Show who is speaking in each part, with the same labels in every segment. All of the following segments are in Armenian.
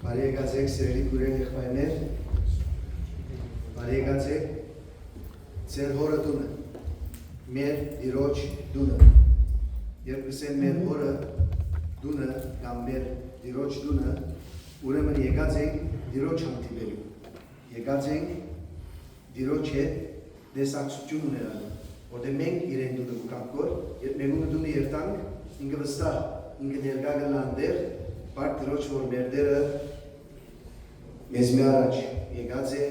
Speaker 1: Բարի եկացեք սիրելի քույրեր եղբայրներ, բարի եկացեք ձեր հորը տունը, մեր Տիրոջ տունը, երբ կսեն մեր հորը տունը կամ մեր Տիրոջ տունը, ուրեմն եկած ենք Տիրոջ հանդիպելու, եկած ենք Տիրոջ հետ տեսակցություն ունենալու, որտեղ մենք իրեն տունը կգանք, երբ մեկունը տունը երթանք, ինքը վստահ, ինքը ներկա կլանդեր, Բարդ Տիրոջ, որ մեր Տերը մեզ մի առաջ եկած է,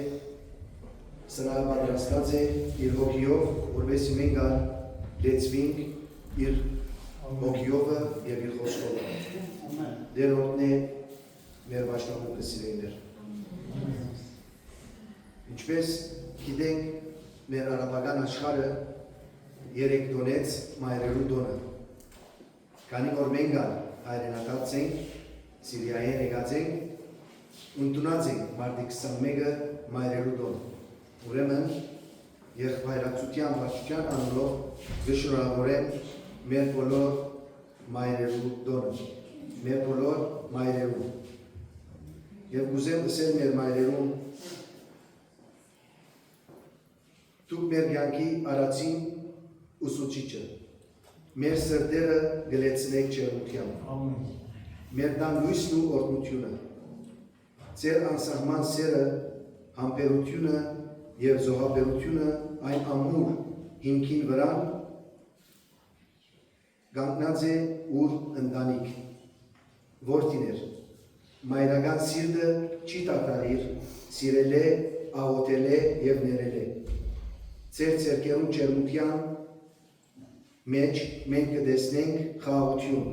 Speaker 1: սրահը պատրաստած է իր հոգիով, որովհետեւ մենք լեցվենք իր հոգիովը եւ իր խոսքովը։ Դերորդն է մեր պաշտպանողը սիրելիներ։ Ինչպես գիտենք, մեր արաբական աշխարհը երեք տոնեց մայրերու տոնը։ Քանի որ մենք հայրենակած ենք, Սիրիայեն եկած ենք, ընդունած ենք մարտի 21-ը մայրերու տոնը։ Ուրեմն եղբայրացության վարչության անունով գշրավորեմ մեր բոլոր մայրերու տոնը, մեր բոլոր մայրերու։ Եվ ուզեմ ասել մեր մայրերուն, դուք մեր կյանքի արածին ուսուցիչը, մեր սրտերը գլեցնեք ջերմությամբ, մեր տան լույսն ու օրհնությունը, ձեր անսահման սերը, համբերությունը և զոհաբերությունը այն ամուր հիմքին վրան կանգնած է ուր ընտանիք, որդիներ, մայրական սիրտը չի տատարիր, սիրել է, աղոթել է և ներել է, ձեր ձեռքերու ջերմության մեջ մենք կտեսնենք խաղաղություն,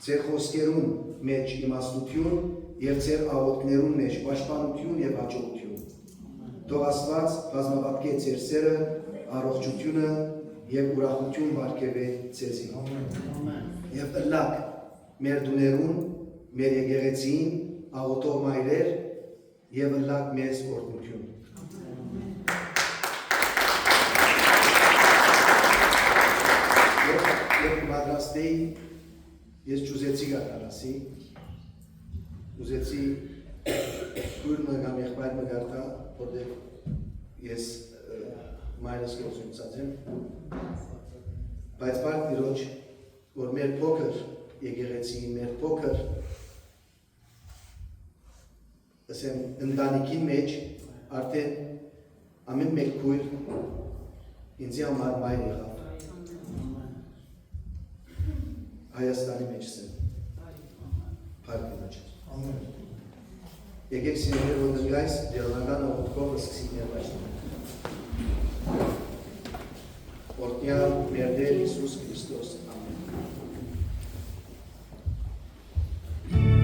Speaker 1: ձեր խոսքերուն մեջ իմաստություն և ձեր աղոթքներուն մեջ պաշտպանություն և հաջողություն։ Թող Աստված բազմապատկե ձեր սերը, առողջությունը և ուրախություն բարգեւե ձեզի։ Եվ ըլլակ մեր տուներուն, մեր եկեղեցին, աղոթող մայրեր և ըլլակ մեզ օրհնություն։ Երբ պատրաստեի, ես չուզեցի գարտալասի, ուզեցի քույրը կամ եղբայրը գարտա, որտեղ ես մայրս գործունեած եմ, բայց Բարդ Տիրոջ, որ մեր փոքր եկեղեցին, մեր փոքր ասեմ ընտանիքի մեջ արդեն ամեն մեկ քույր ինձ համար մայր եղավ։ Հայաստանի մեջ եմ, Բարդ Տիրոջ։ Եկեք սիրելիներ, որ դգայս դերոնական աղոթքով սկսենք ներկայացնել։ Օրհնյալ մեր Տեր Հիսուս Քրիստոս, ամեն։
Speaker 2: Oh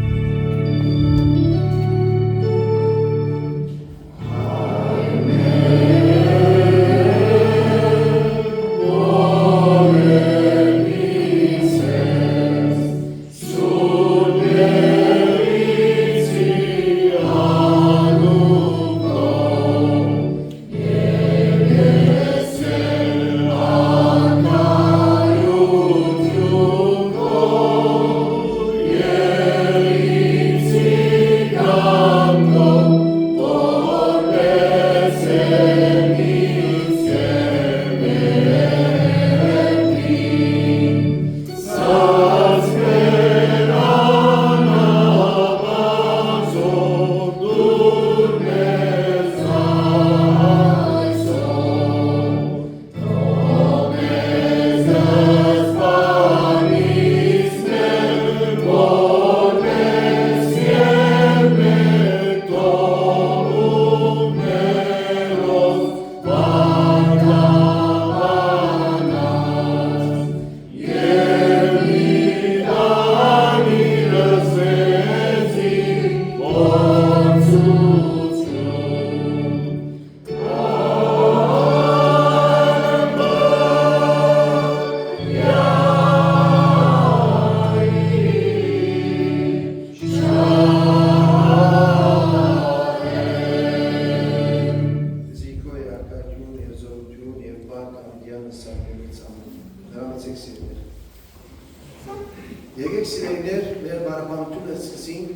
Speaker 1: մեր բարապանությունը սկսենք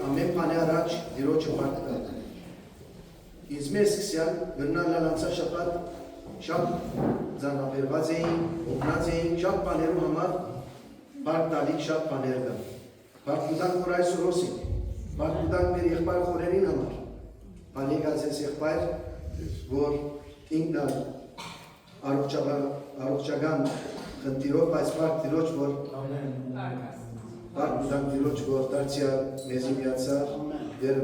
Speaker 1: ամեն բանի առաջ դիրոջը մարդ տալ։ Ինձ մեր սկսյալ բրնալ անցաշապատ շատ ձանապերված էին, օգնած էին, շատ բաներում համար բարդ տալիք շատ բաներ կան։ Բարդ կուտանք որ այսօր ոսիկ, բարդ կուտանք մեր եղբայր խորերին համար, բանեկած ես եղբայր, որ ինքնալ առողջական խնդիրով, բայց բարդ դիրոջ, որ բարդ կուտանք դիրոջ, որ դարձյալ մեզի միացար, դեր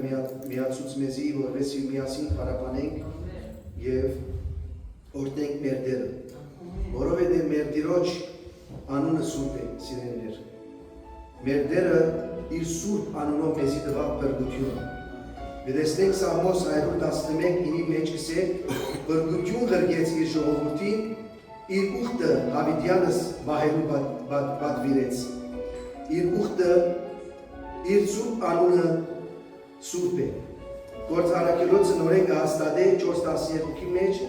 Speaker 1: միացուց մեզի, որվեսի միասին պարապանենք և օրտնենք մեր դերը, որովհետև մեր դիրոջ անունը սուրբ է, սիրելիներ, մեր դերը իր սուրբ անունով մեզի տվավ բրգությունը, գտեսնենք Սաղմոս 111-ի մեջ կսեք, բրգություն գրգեց իր ժողովրդին, իր ուխտը Հավիդյանս բահելու պատվիրեց, իր ուխտը, իր սուրբ անունը սուրբ է, գործ առակելոցը նորեն կհաստատե 4:12-ի մեջ,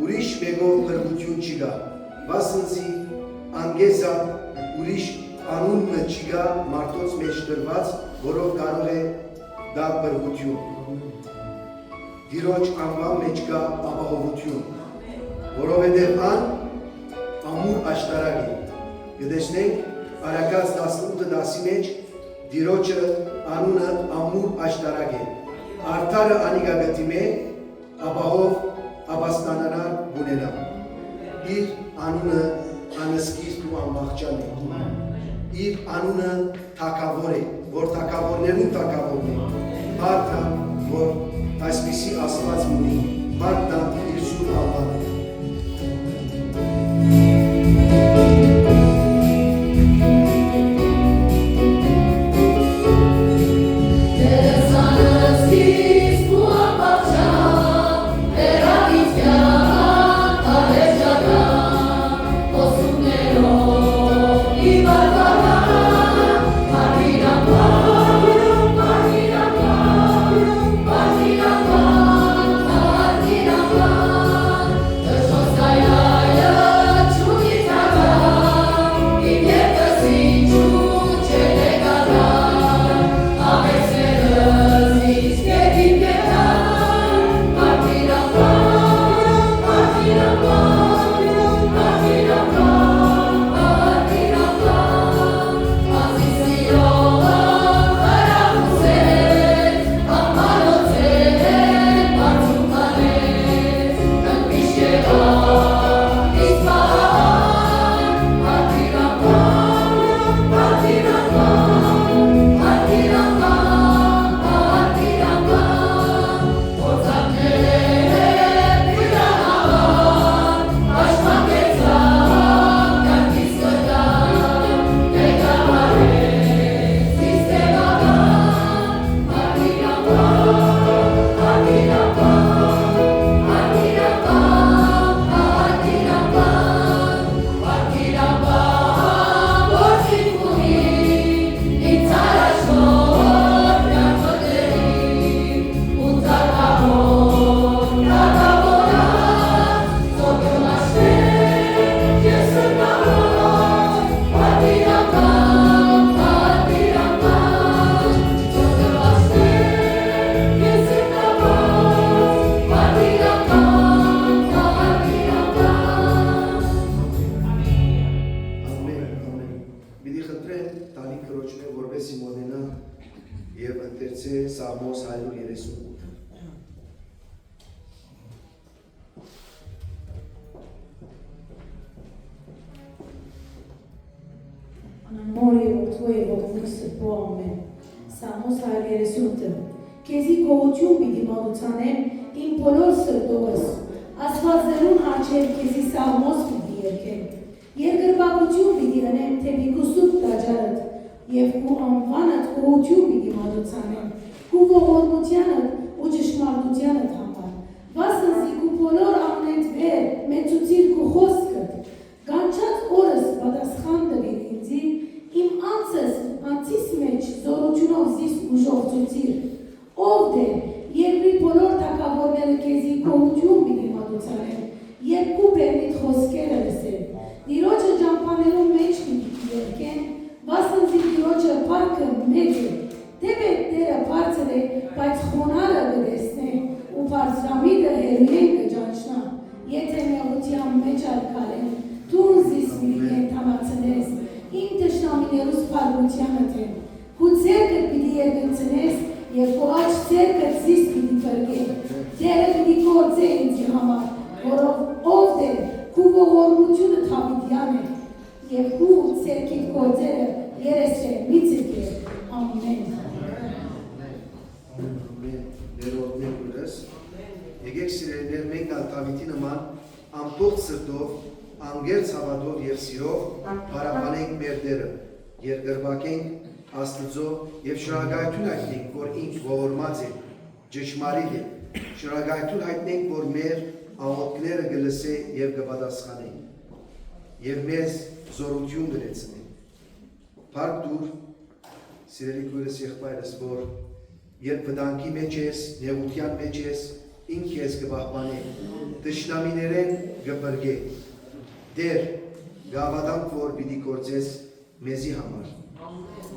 Speaker 1: ուրիշ մեկով բրգություն չի գա, վասնզի անգեզա ուրիշ անունը չի գա մարդոց մեջ տրված, որով կարող է դա բրգություն, դիրոջ անվան մեջ կա ապահովություն, որովհետև ան ամուր աշտարակ է, գտեսնենք Արաքած 18-10-ի մեջ դիրոջը անունը ամուր աշտարակ է, արդարը անիգա գտիմ է, ապահով ապաստանանար բունենա, իր անունը անսկիզբ ու անվախճան է, իր անունը թակավոր է, որ թակավորներուն թակավորն է, մարդը, որ այսպիսի ասված մունի, մարդը իր սուրբ անվան է։
Speaker 2: Սաղմոս 138 Քեզի գոհություն պիտի մատուցանեմ իմ բոլոր սրտովս, Աստվածներուն առջև քեզի սաղմոս պիտի երգեմ, երկրպագություն պիտի անեմ թեպի քու սուրբ տաճարդ, և քու անվանդ գոհություն պիտի մատուցանեմ, քու ողորմությանդ ու ճշմարտությանդ համար, վասնզի քու բոլոր ամենեդ վեր մեծուցիր քու խոսքդ, գանչած օրս պատասխան տվիր ինձի, իմ անցիս մեջ զորությունով զիս ուժողցուցիր, ով դե, երկրի բոլոր թագավորները քեզի գոհություն պիտի մատուցանեն, երբ քու բերնիդ խոսքերը լսեն, Տիրոջը ճամփաներուն մեջ պիտի երգեն, վասնզի Տիրոջը փառք մեծ է, դեպետ դերը բարձր է, բայց խոնարը գտեսնե, ու բարձրամիդը հերույեն կճանչնա, եթե մեղության մեջ արկալեն, դու զիս մի կենթանացնես, իմ տշնամիներուս պարմությանը թե, քու ձերքդ պիտի երգնցնես, և քո աչ ձերքդ զիս պիտի պրգե, դերը պիտի գործե ինձի համար, որով ով դեր, քու ողորմությունը թավիդյան է, և քու ձերքիդ գործերը երեսրե մի ձգեր, ամեն։
Speaker 1: Ներորդներ ուրս, եկեք սիրելիներ մենք ալտավիտի նման ամբողջ սրտով, անգերց հավատով և սիրով պարապանենք մեր դերը, երկրվակենք Աստծո և շնորհակալություն հայտնենք, որ ինք ողորմած է, ճշմարիտ է, շնորհակալություն հայտնենք, որ մեր աղոթքները կլսե և կպատասխանե, և մեզ զորություն կլեցնե։ Փառք դուր, սիրելի քույրս եղբայրս, որ երբ վտանգի մեջ ես, նեղության մեջ ես, ինք ես կպահպանե, թշնամիներեն կփրկե, դեր գավադանք, որ պիտի գործես մեզի համար,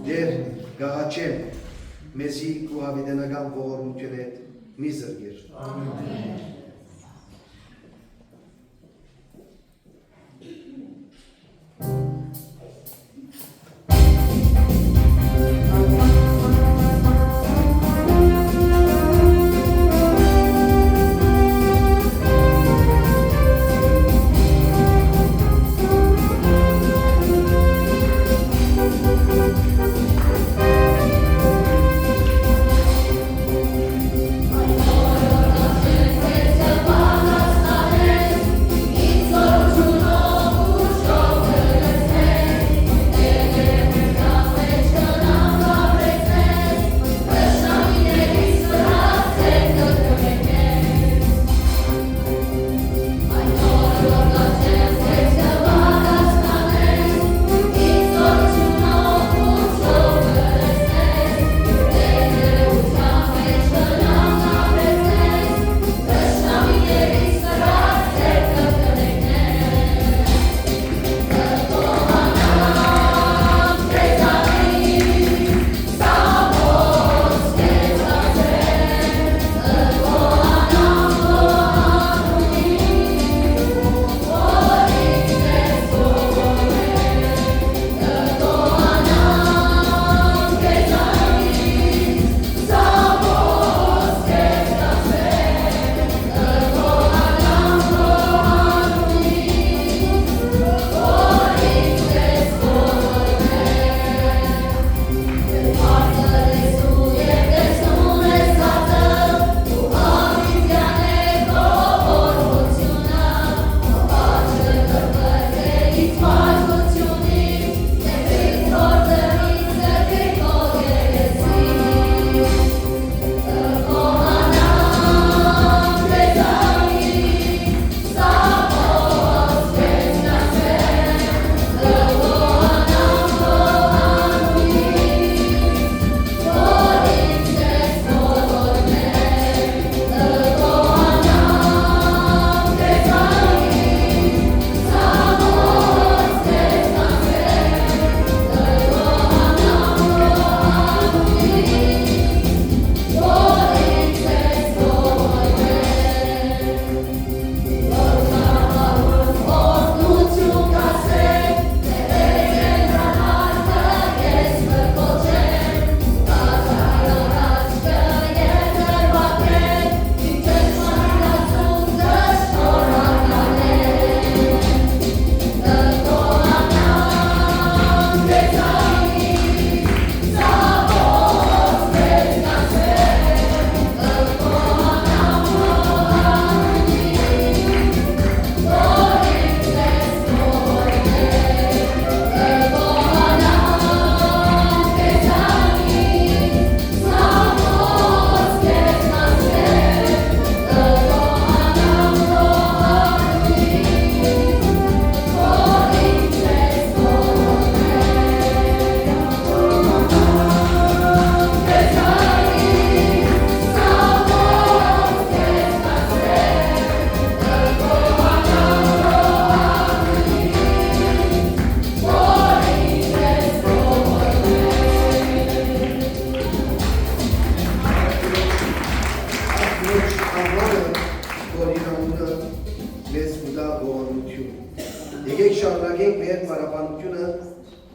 Speaker 1: դեր գաղաչեմ մեզի քո հավիտենական ողորմության հետ մի զրկեր։ Ամեն։
Speaker 3: Ay,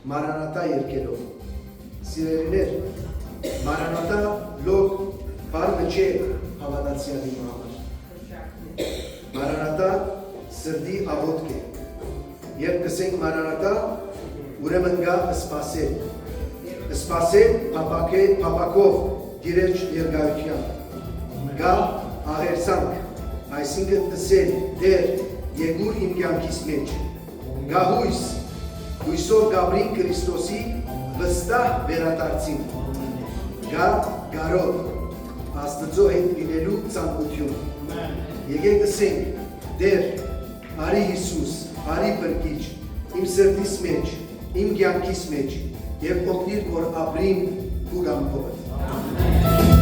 Speaker 1: Maranatha երկելով։ Սիրելիներ, Maranatha լոկ բառը չէ հավատացյալի համար։ Maranatha սրդի աղոթք է։ Երբ կսենք Maranatha, ուրեմն գա սպասել։ Սպասել փապակով դիրեջ ներկայության։ Գա աղերսանք, այսինքն ասել դեր եկուր իմ կյանքիս մեջ։ Գա հույսով Գաբրին Քրիստոսի վստահ վերադարձին։ Գա գարոտ Աստծո հետ լինելու ցանկություն։ Եկեք ասենք դեր արի Հիսուս, արի բրկիչ, իմ սրտիս մեջ, իմ կյանքիս մեջ եւ օգնիր որ ապրիմ քու կամքով։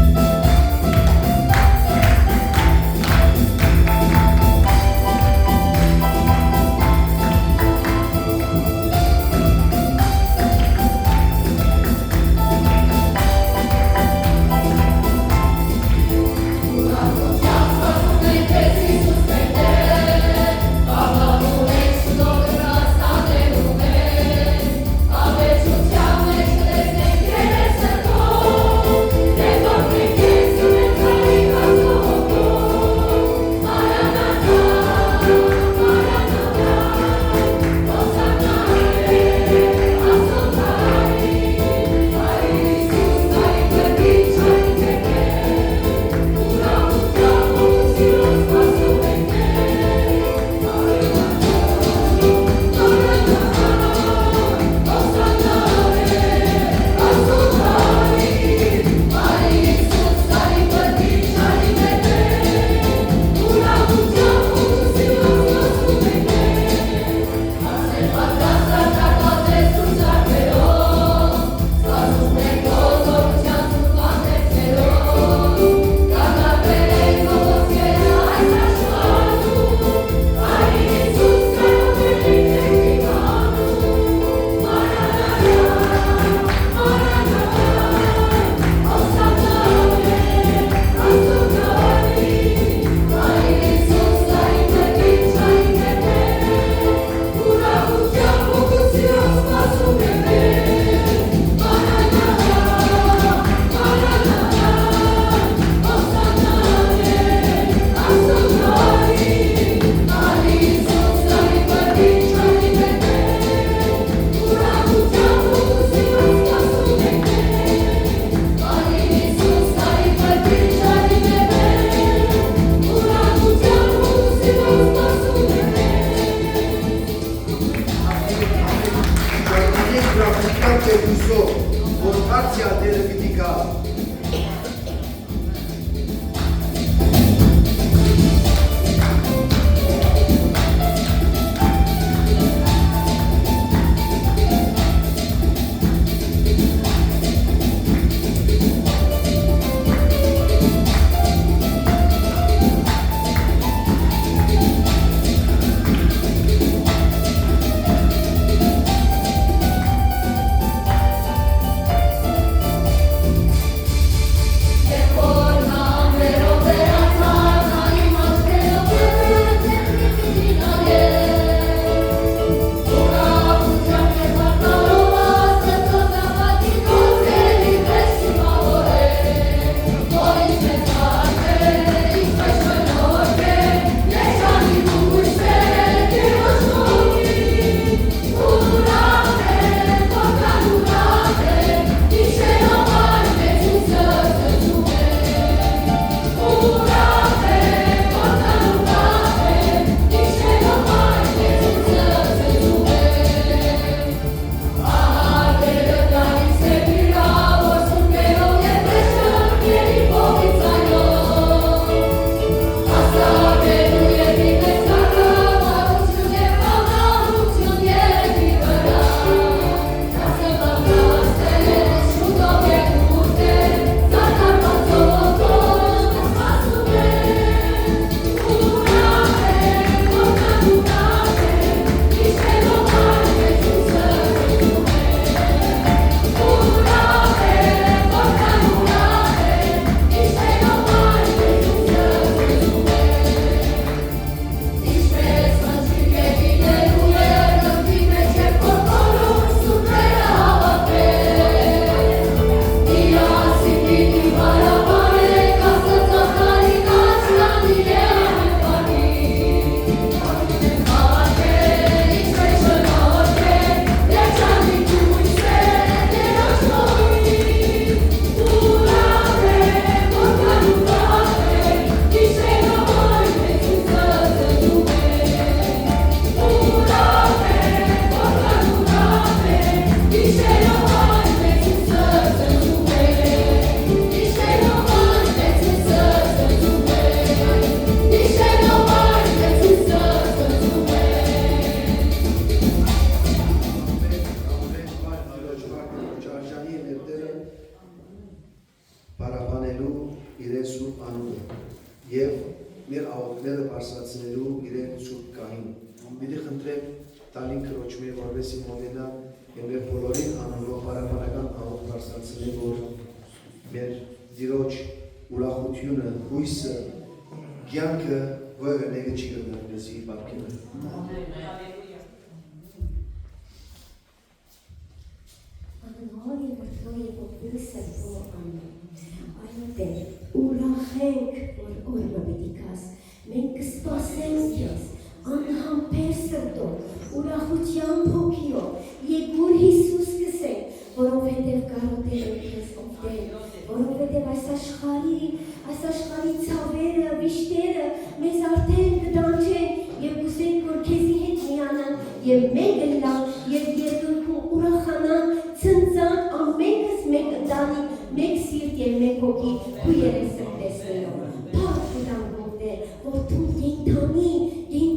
Speaker 1: իրեն սուրբ անունը եւ մեր աղոթքները բարձրացնելու իրեն սուրբ գահին։ Մի խնդրեմ տալին քրոջմի որովհետեւ մոտենա եւ մեր բոլորին անունով բարապարական աղոթք բարձրացնի, որ մեր Տիրոջ ուրախությունը, հույսը, կյանքը որևէ մեկը չի գտնի մեզի բարգեւը։
Speaker 3: Ուրախ ենք, որ օրը պիտի գաս, մենք կսպասենք քեզ, անհամբեր սրտով, ուրախությամբ հոգիով, եկուր Հիսուս կսենք, որովհետև կարոտել ենք քեզ օգնել, որովհետև այս աշխարհի ցավերը, վիշտերը մեզ արդեն կդանչեն եւ կուզենք, որ քեզի հետ միանան եւ մեկ լինան եւ երկնքում ուրախանան, ցնծան ամենքս մեկ ընտանի, մեկ սիրտ եւ մեկ հոգի ու երեսը տեսնելով։ Փառք դանդոներ, որ դու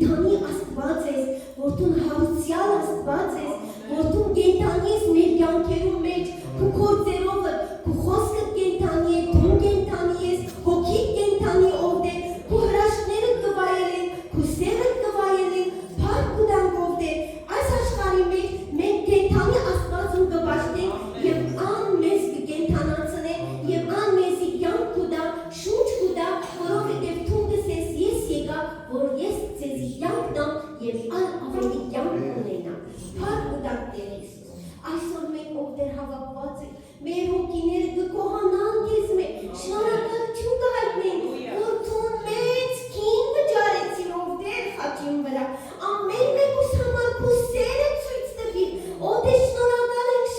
Speaker 3: կենդանի Աստված ես, որ դու հարուսյալ Աստված ես, որ դու կենդանի ես մեր կյանքերում մեջ, քո գործերով, քո խոսքը կենդանի է, դու կենդանի ես, հոգի կենդանի ով դե, քո հրաշքները կվայելեն, քո սերը կվայելեն, փառք դանդոներ, այս աշխարհի մեջ մենք կենդանի Աստվածուն կպաշտենք եւ անմեզ կկենդանացնե եւ անմեզի կյանք կուտա, շունչ կուտա, որովհետեւ դու կսես ես եկա, որ ես ձեզի կյանք տամ եւ ավելի կյանք ունենամ։ Փառք տակ Տեր Հիսուս։ Այսօր մենք ովքեր հավաքված ենք, մեր հոգիները կկոհանան քեզ մեջ, շնորհակալություն կհայտնենք, որ դու մեծ քին վճարեցիր ովքեր խաչին վրա, ամեն մեկուս համար քո սերը ցույց տվիր, ովքեր շնորհակալ ենք,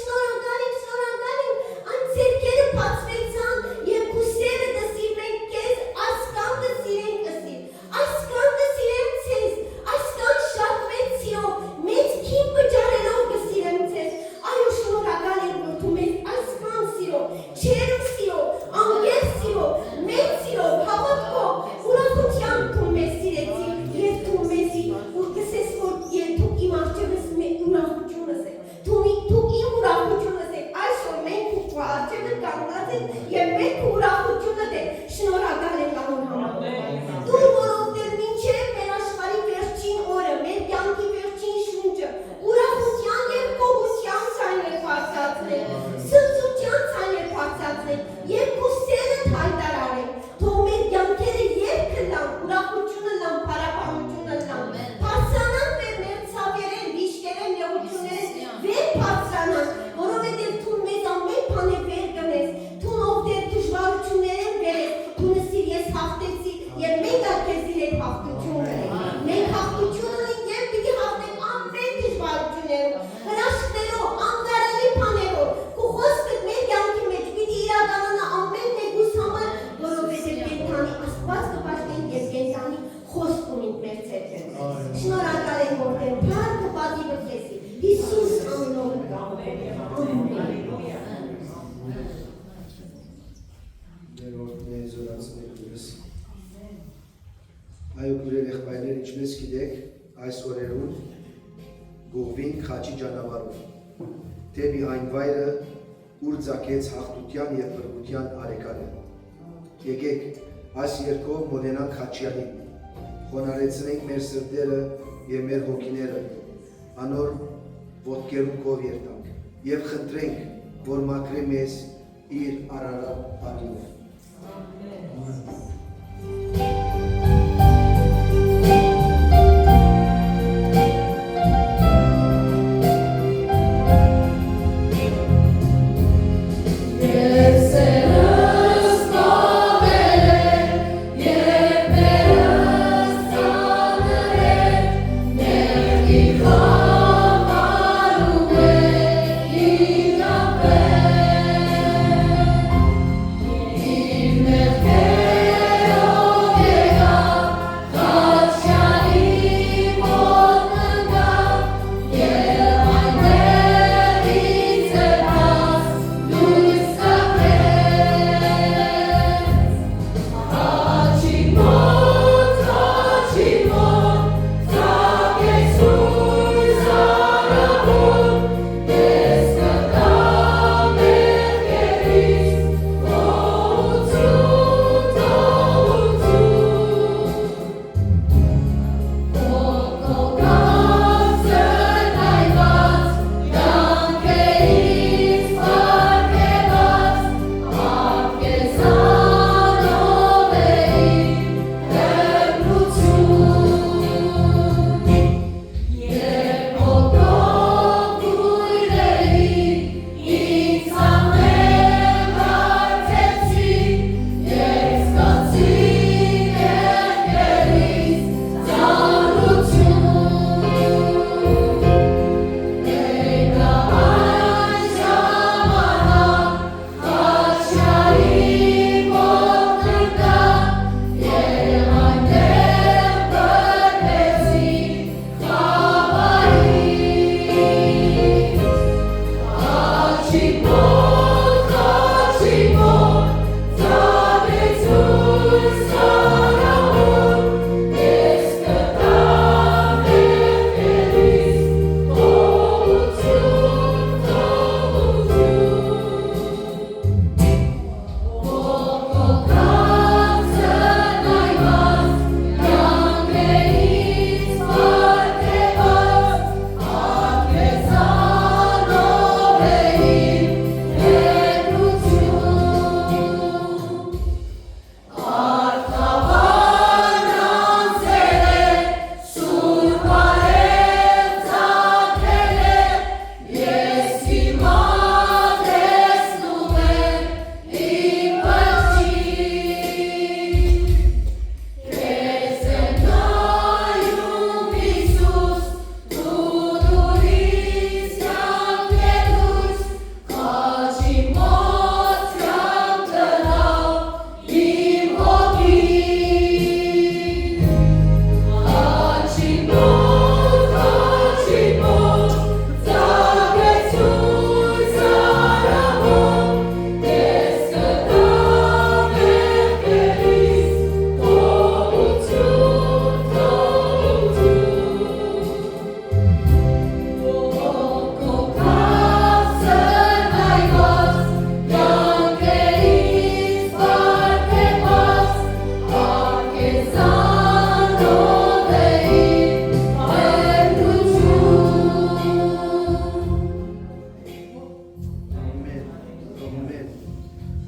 Speaker 3: այն ձեռքերը բացվեցան եւ քո սերը դասիր մենք քեզ, ասկան դասիրենք ասիր, ասկան դասիրեմ ցեզ, ասկան շատ մեծ սիրով, մեծ քին վճարելով դասիրեմ ցեզ, այո շնորհակալ ենք, որ դու մեզ ասկան սիրով, չերու սիրով, անգեր սիրով, մեծ սիրով, հավատքով, ուրախությամբ դու մեզ սիրեցիր եւ դու մեզի ու կսես որ դու իմ արջևս ուրախությունս եք, դու իմ ուրախությունս եք, այսօր մենք ու արջևը կանգնած ենք եւ մենք ուրախությունը դե շնորհակալ ենք անուն համար։ Դու որովհետեւ մինչեւ մեր աշխարհի վերջին օրը, մեր կյանքի վերջին շունչը, ուրախության եւ գոհության ցայներ բարձրացնենք, սրտության ցայներ բարձրացնենք եւ քո սերը հայտարարենք, թող մեր կյանքերը եւ քնան, ուրախությունը լան, բարապանությունը լան, բարձրանան մեր ցավերեն, վիշտերեն, լողություններեն, վեր բարձրանան, որովհետեւ դու մեզ ամեն բանը վեր կնես, դու ովքեր դժվարություններեն վերես, դու նսիր ես հաղթեցի եւ մենք քեզի հետ հաղթություն ունենք, մենք հաղթություն ունենք եւ պիտի հաղթենք ամեն դժվարություններով, հրաշքներով, անկարելի բաներով, քո խոսքը մեր կյանքի մեջ պիտի իրականանա ամեն մեկուս համար, որովհետեւ կենդանի Աստված կպաշտենք եւ կենդանի խոսք ունենք մեր ցերկերում։ Շնորհակալ ենք որդեր, փառքը պատիվը քեզի, Հիսուս անունով ամեն։
Speaker 1: Այո քուրեր եղբայրներ, ինչպես գիտեք, այս օրերուն գողվին խաչի ճանապարհով, դեպի այն վայրը, ուր ծագեց հաղթության եւ բռնության արեկանը։ Եկեք այս երկով մոտենանք խաչյանին, խոնարհեցնենք մեր սրտերը եւ մեր հոգիները, անոր ոտքերու կով երթանք եւ խնդրենք, որ մաքրի մեզ իր արարած անունով։
Speaker 3: Yeah.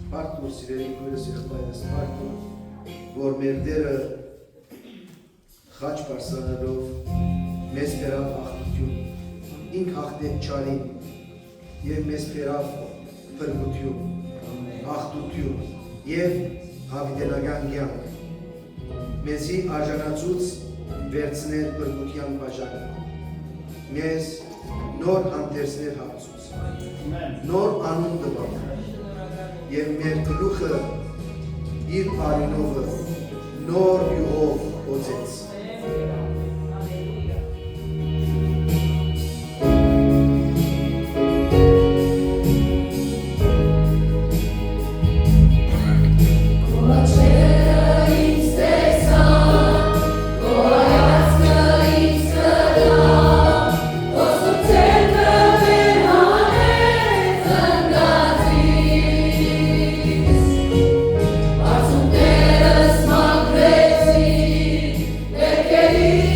Speaker 1: Պարտուր սիրելի քույրս երեխայս, պարտուր, որ մեր դերը խաչ պարսանելով մեզ բերավ աղթություն, ինք հաղթեց չարին և մեզ բերավ փրկություն, աղթություն և հավիտենական կյանք, մեզի արժանացուց վերցնել փրկության բաժանը, մեզ նոր հանդերձներ հարցուց, նոր անուն տվավ և մեր գլուխը իր արինովը նոր յուղով օծեց։
Speaker 4: Արտուններս մագրեցի, ներկերի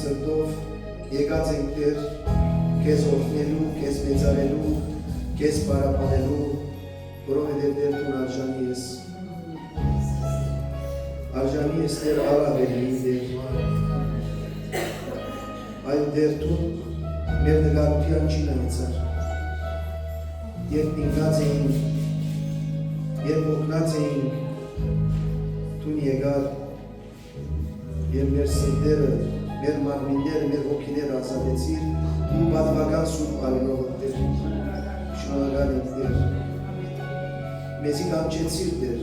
Speaker 1: սրտով եկած ենք Տեր քեզ օրհնելու, քեզ մեծարելու, քեզ պարապանելու, որովհետև Տեր դու արժանի ես։ Արժանի ես Տեր առավելի Տեր։ Այլ Տեր դու մեր նկարության չի նայեցար։ Երբ ինքնած էինք, երբ օգնած էինք, դու եկար եւ մեր սրտերը, մեր մարմինները, մեր հոգիները ազատեցիր ու պատվական սուրբ արյունով Տեր, շնորհակալ ենք Տեր, մեզի կանչեցիր Տեր,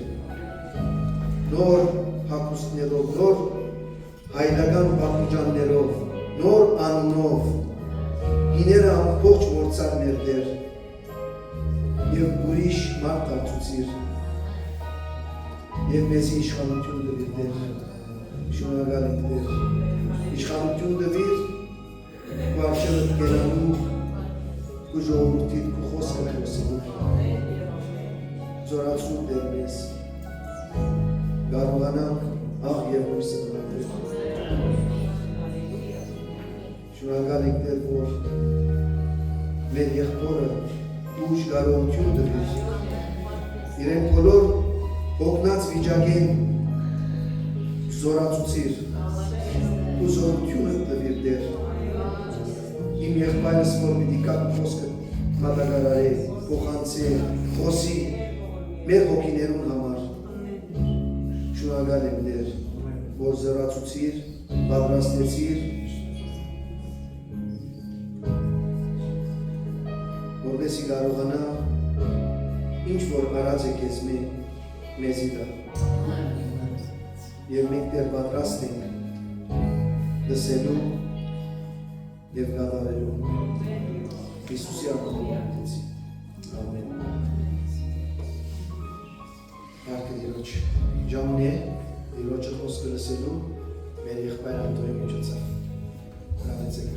Speaker 1: նոր հագուստներով, նոր հայրական պատմուջաններով, նոր անունով, գիները ամբողջ մորցար մեր Տեր եւ ուրիշ մարդ դարձուցիր եւ մեզի իշխանություն տվիր Տեր, շնորհակալ ենք Տեր, իշխանություն տվիր ու առջևդ կենալու ու ժողովրդիդ ու խոսքը խոսելու, զորացու Տեր մեզ, կարողանանք աղ եւ լույսը տվել, շնորհակալ ենք Տեր, որ մեր եղբորը ուժ կարողություն տվիր, իրեն բոլոր հոգնած վիճակեն զորացուցիր ու զորությունը տվիր Տեր, իմ եղբայրս, որ պիտի կապ խոսքը մատակարարի, փոխանցի, խոսի մեր հոգիներուն համար, շնորհակալ եմ Տեր, որ զորացուցիր, պատրաստեցիր, որպեսզի կարողանա ինչ որ արած է քեզ մեզի դա եւ մենք Տեր պատրաստ ենք լսելու եւ կատարելու Հիսուսի անունով ամեն Հարկ Տիրոջ ժամն է Տիրոջը խոսքը լսելու մեր եղբայր Անտոնի միջոցով հրավեցեք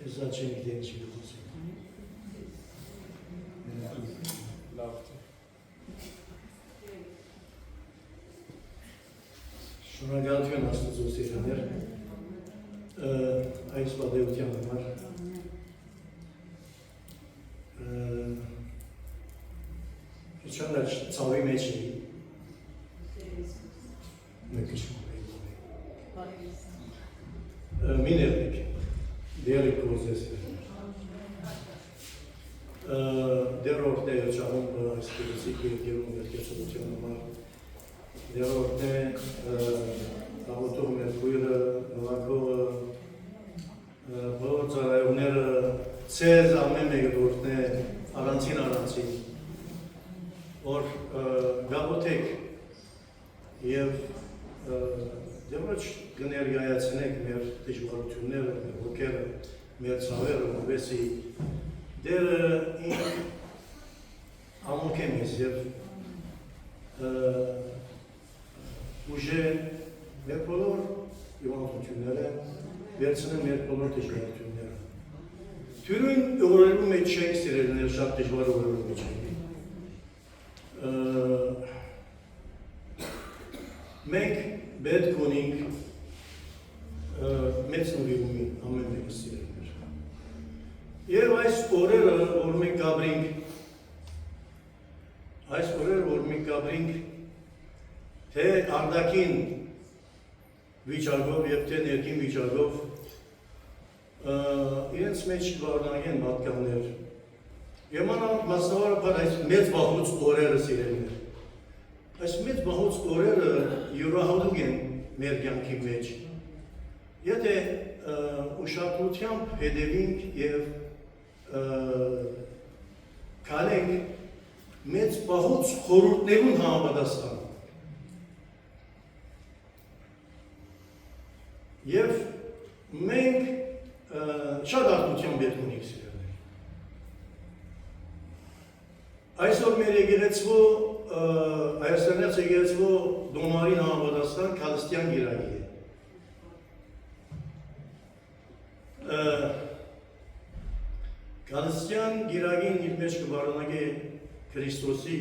Speaker 1: Տեր
Speaker 4: Значение деньги любые. Շնորհակալություն Աստծո սիրելիներ, այս պատեհության համար իշխանաչ ցավի մեջ էի մեկիշում էի միներնիկ դերիկ կոզես դերորդ է չաղում այս կերսիկ երկերում երկերսության համար դերորդ է աղոտում է կույրը նվակողը բոլոր ծարայողները ծեզ ամեն մեկը դորդ է առանցին որ գաղութեք և դե ոչ կներկայացնենք մեր դժվարությունները, մեր ոգերը, մեր ցավերը, որովհետեւ դերը ամոք եմ ես եւ ուժե մեր բոլոր իվանությունները վերցնեմ մեր բոլոր դժվարությունները։ Թյուրին օրերու մեջ չենք սիրելներ, շատ դժվար օրերու մեջ ենք։ Մենք պետք ունենք մեծ նվիրումի ամեն մեկը սիրելներ։ Եվ այս օրերը, որ մենք գաբրինք, թե արդակին վիճակով և թե ներքին վիճակով իրենց մեջ կվարնագեն մարդկաններ։ Եվ մասնավորապես այս մեծ բախուց օրերը սիրելներ։ Այս մեծ բախուց օրերը յուրահատուկ են մեր կյանքի մեջ։ Եթե ուշադրությամբ հետևենք և քալենք մեծ բախուց խորհուրդներուն համապատասխան։ Եվ մենք շատ արտության պետք ունենք սիրելներ։ Այսօր մեր եկեղեցու Հայաստանյաց եկեղեցու դոմարին համապատասխան քալստյան գիրակի է։ Քալստյան գիրակին իր մեջ կբարունագի Քրիստոսի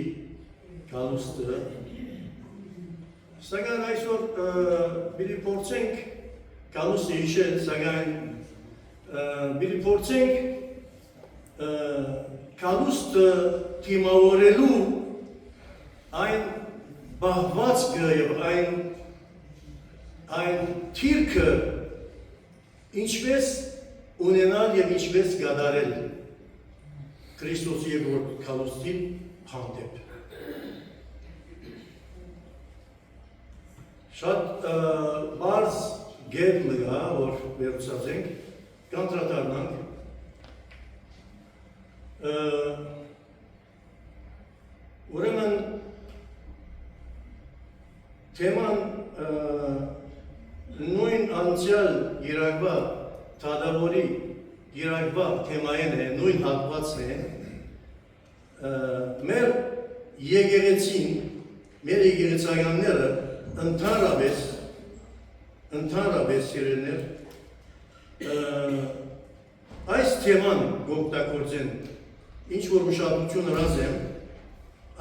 Speaker 4: գալուստը, սակայն այսօր պիտի փորձենք գալուստը հիշել, սակայն պիտի փորձենք գալուստը թիմավորելու այն բաղվածքը և այն թիրքը ինչպես ունենալ և ինչպես գադարել Քրիստոսի երկրորդ գալուստին հանդեպ։ Շատ բարձ գետ մգա, որ վերուսացենք, կանտրատարնանք, ուրեմն թեման նույն անցյալ երակվա թադավորի երակվա թեմային է, նույն հատվածն է, մեր եկեղեցին, մեր եկեղեցայանները ընդհանրապես սիրելներ, այս թեման գոմտակործեն, ինչ որ ուշադրություն հրազ եմ,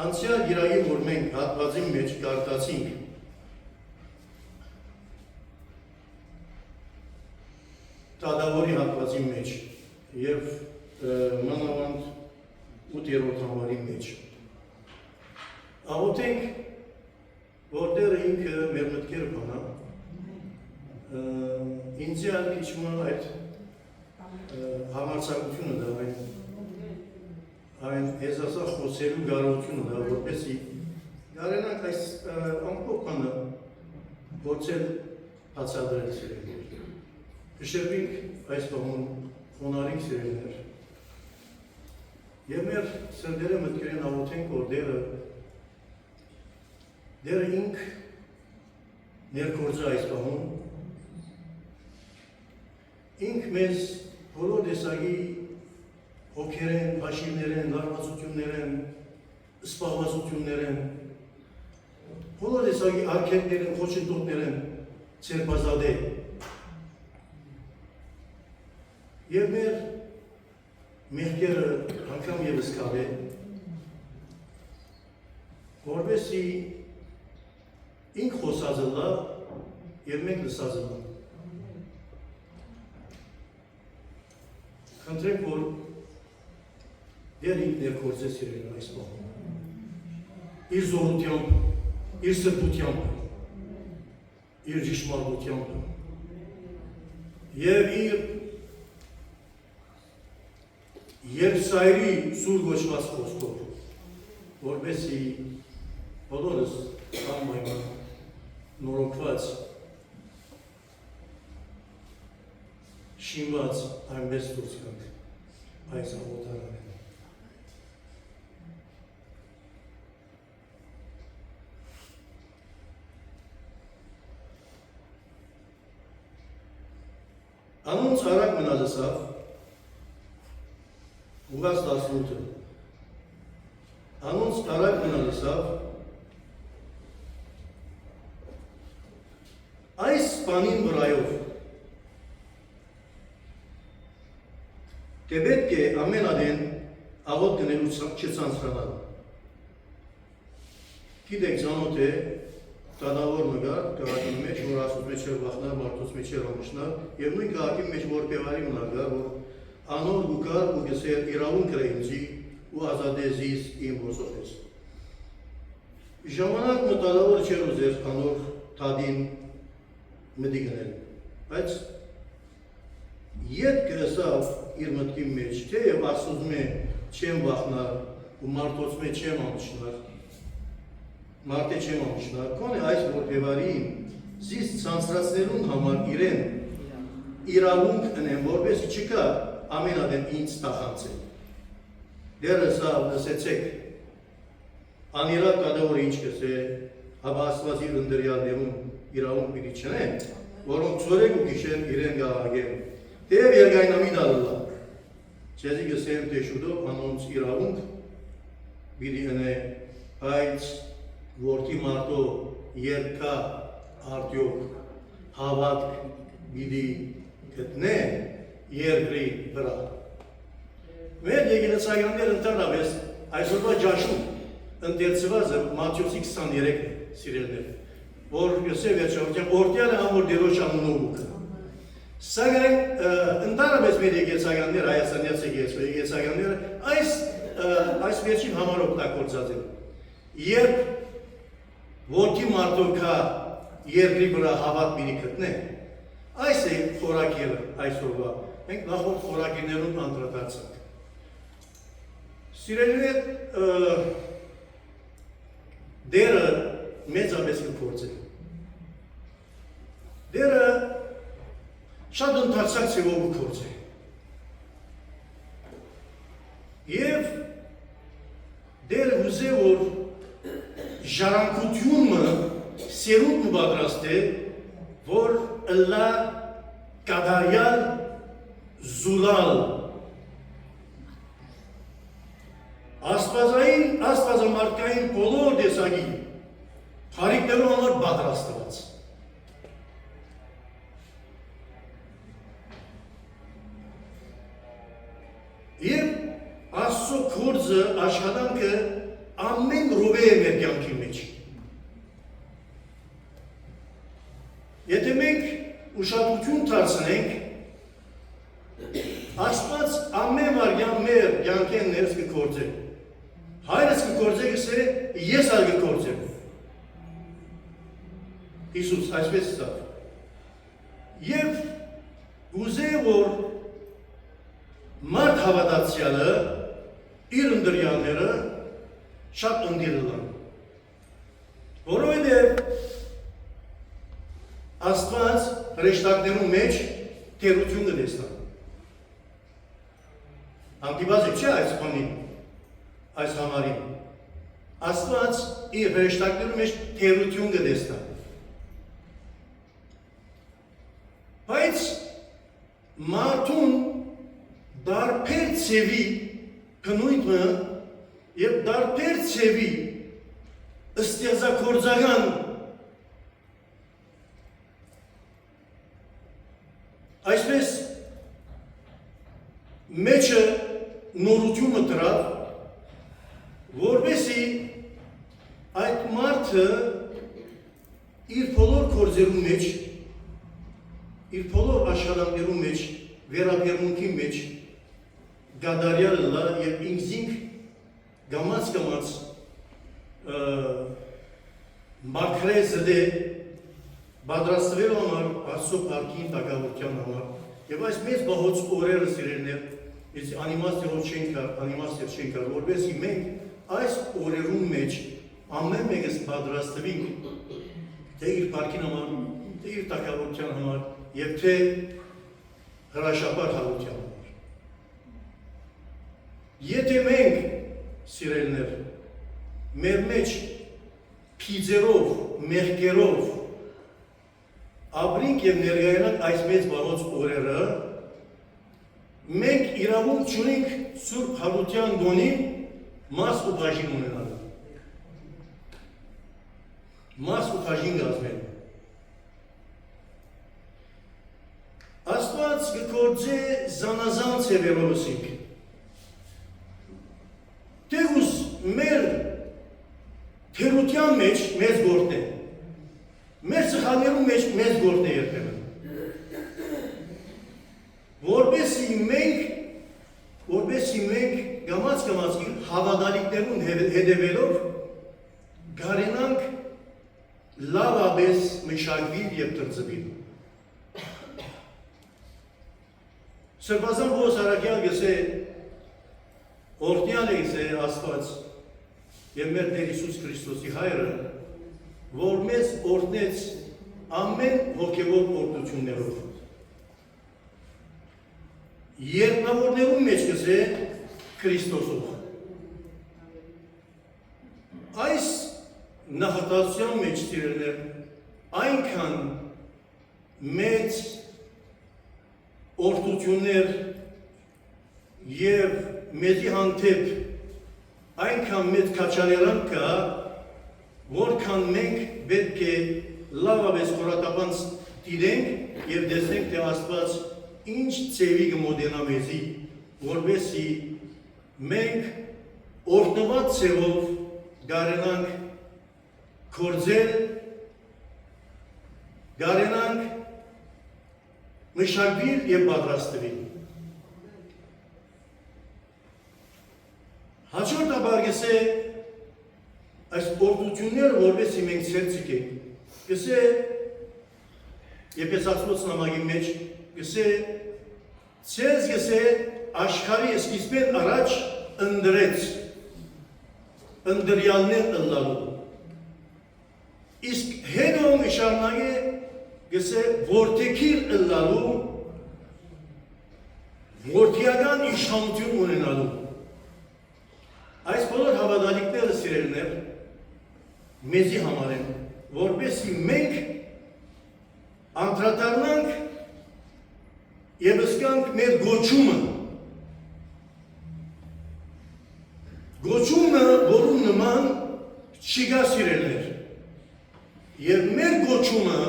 Speaker 4: անցյալ երակի, որ մենք հատվածին մեջ կարտացինք, Տադավորի հատվածի մեջ և մանավանդ 8-րդ համարի մեջ։ Աղոթենք, որ Տերը ինքը մեր մտքերը բանա, ինձի ալքիչմա այդ համարցակությունը դա, այն եզասա խոսելու գարողությունը դա, որպեսի գարենանք այս ամպոք բանը գործել հացադրել սիրել։ Կշերվինք այս բաղուն խոնարինք սիրելներ և մեր սրդերը մտքերեն աղոթենք, որ դերը ինք ներքործը այս բաղուն, ինք մեզ բոլոր դեսագի հոգերեն, բաշիվներեն, լարվածություններեն, սպաղվածություններեն, բոլոր դեսագի արկետներեն, խոչնդոտներեն ծերպազադե և մեր մեղքերը անգամ եվս կավե, որպեսի ինք խոսածը լա և մենք լսածը լա։ Խնդրենք, որ դեր ինք ներքործե սիրել այս բաղում, իր զորությամբ, իր սրբությամբ, իր ճշմարտությամբ և իր Երուսայրի սուր գոչված խոսքով, որպեսի բոլորս անմայման նորոգված, շինված այնպես դուրս գանք այս աղոթարանեն։ Անոնց արագ մնացավ, ուղղած 18-ը, անոնց արագ մնացավ, այս բանին վրայով, թե պետք է ամեն ադեն աղոտ գնելու չցանցրանալ։ Գիտեք ծանոթ է, տանավոր մգար, կաղաքի մեջ, որ ասուց մեջ էր վախնար, մարդուց մեջ էր ամշնար, և նույն կաղաքի մեջ որ պևարի մնագար, որ անոր գուկար ու գսեր իրավուն կրեինցի ու ազադեզիս իմ ոսոխես։ Ժամանակ մտալավոր չեր ուզեր անոր թադին մդի գնել, բայց ետ կրսավ իր մտքի մեջ, թե և ասուզում է չեմ վախնար ու մարդոց մեջ չեմ ամշնար, մարդե չեմ ամշնար, կոն է այս որ պևարին զիս ծանցրացներուն համար իրեն իրավունք ընեմ, որպես չկա ամենադեմ ինձ տախանցել։ Դերը սա լսեցեք, անիրակ կադավոր ինչ կսե, հաբա ասված իր ընդրյալներում իրավունք պիտի չնեն, որոնք ծորեք ու գիշեն իրեն գաղագեն։ Թեև երգայնամի դալլա, չեզի գսեմ թե շուտով անոնց իրավունք պիտի ընե, բայց որդի մարդո երկա արդյոք հավատք պիտի գտնե երկրի վրա։ Մեր եկեղեցայաններ ընդհանրապես այսօրվա ջաշում ընդերցված է Մատթեոսի 23-ն է, սիրելիներ, որ գսե վերջավորության օրդյալը ամոր դերոջ անունով ուքը։ Սակայն ընդհանրապես մեր եկեղեցայանները, հայաստանյաց եկեղեցայանները այս վերջին համար օգտագործած են։ Երբ որդի մարդոքա երկրի վրա հավատ պիտի գտնե, այս է խորակերը այսօրվա, մենք նախորդ խորակիներուն անդրադարձանք։ Սիրելիներ, դերը մեծապես կգործե։ Դերը շատ ընդարձակ ծևով կգործե։ Եվ դերը ուզե, որ ժառանգությունը սերունդ մբադրաստ է, որ ըլլա կադարյալ զուլալ աստվածամարտկային բոլոր դեսագի հարիկներու համար բադրաստված։ Եվ Աստծո գործը աշխատանքը ամեն րոպե է մեր կյանքի մեջ։ Եթե մենք ուշադրություն դարձնենք, Աստված ամեն վարյան մեր կյանքեն ներս կգործե։ Հայրս կգործե գսե, ես այլ կգործեմ։ Հիսուս այսպես ստավ։ Եվ ուզե, որ մարդ հավատացյալը, իր ընդրյալները շատ ընդիրլան։ Որովհետև Աստված հրեշտակներու մեջ թերություն կտեսնա։ Անդիբազիկ չէ այս բանին, այս համարին։ Աստված իր հրեշտակներու մեջ թերություն կտեսնա։ Բայց մարդուն դարբեր ծևի կնույթը և դարբեր ծևի ստեղծագործական այսպես մեջը նորությունը դրավ, որպեսի այդ մարդը իր բոլոր գործերու մեջ, իր բոլոր աշխատանքներու մեջ, վերաբերմունքի մեջ գադարյալը լա և ինքզինք գամած մաքրեց դե բադրաստվելու համար, Աստծո պարքին տակավորության համար և այս մեծ բահոց օրերը սիրելներ, ես անիմաստիով չենք կար, որպեսի մենք այս օրերուն մեջ ամեն մեկս բադրաստվինք թե իր պարքին համար, թե իր տակավորության համար և թե հրաշապար հարության համար։ Եթե մենք, սիրելներ, մեր մեջ պիձերով, մեղկերով ապրենք եւ ներկայանանք այս մեծ բաղոց օրերը, մենք իրավունք չունենք Սուրբ Հարության գոնին մաս ու բաժին ունենալու։ Մաս ու բաժին գազմել։ Աստված կգործե զանազան ցևերով սիկ։ Տեգուս մեր թերության մեջ մեծ գործ է։ Մեր սխալներու մեջ մեծ գործ է երբեմն։ Որպեսի մենք գամած հավատալիքներուն հետևելով գարենանք լավաբես մշակվիլ և տրծվիլ։ Սրբազան բոս արակյալ գսե օրդյալ է գսե Աստված և մեր Տեր Հիսուս Քրիստոսի հայրը, որ մեզ օրդնեց ամեն հոգևոր օրդություններով։ Երկնավորներում մեջ գսե Քրիստոսով։ Այս նախատասության մեջ սիրելներ այնքան մեծ օրդություններ և մեզի հանդեպ այնքան մեծ քաջալերանք կա, որքան մենք պետք է լավաբես խորատապանց դիրենք և տեսնենք, թե Աստված ինչ ծևի կմոդենա մեզի, որպեսզի մենք օրդնված ծևով գարենանք կործել, գարենանք մշակվիլ և պատրաստվիլ։ Հաջորդ ապար գսե այս օրդությունները որպեսզի մենք ցերծիկ ենք, գսե Եփեսացուց նամակի մեջ գսե ցեզ գսե աշխարհի սկիզբեն առաջ ընդրեց ընդրյալներ ըլլալու։ Իսկ հետո շարունակե գսե որդեքիր ըլլալու որդիական իշխանություն ունենալու։ Այս բոլոր հավատալիքները սիրելիներ մեզի համար են, որպեսզի մենք անդրադառնանք և զգանք մեր գոչումը, որում նման չի գա սիրելիներ, և մեր գոչումը,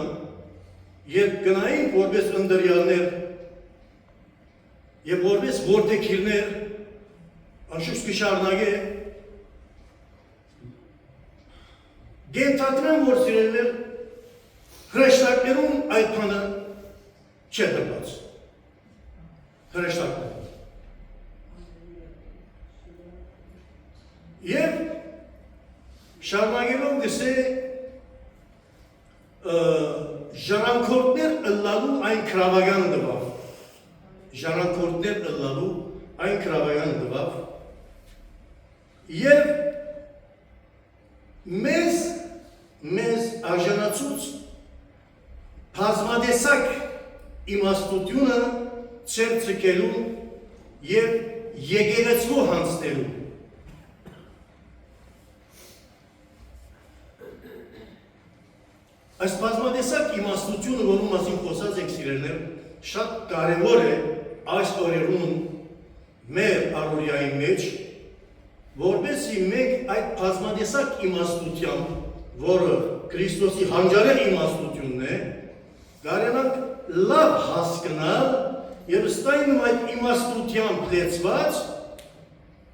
Speaker 4: երբ գնայինք որպես ընդրյալներ և որպես որդեքիրներ, անշուշտ կշարունակե, գենթադրեմ, որ սիրելիներ հրեշտակներում այդ բանը չէ տրված։ Հրեշտակներ։ Եվ շարունակելով գսե ժառանգորդներ ըլլալու այն քրավական դվավ։ Ժառանգորդներ ըլլալու այն քրավական դվավ։ Եվ մեզ արժանացուց բազմադեսակ իմաստությունը ցերծկելու և եկեղեցու հանձնելու։ Այս բազմադեսակ իմաստությունը, որում մասին խոսած եք սիրելիներ, շատ կարևոր է այս օրերուն մեր առօրյայի մեջ, որպեսզի մենք այդ բազմադեսակ իմաստությամբ, որը Քրիստոսի հանճարեղ իմաստությունն է, կարենանք լավ հասկանալ և ստայնում այդ իմաստությամբ լեցված,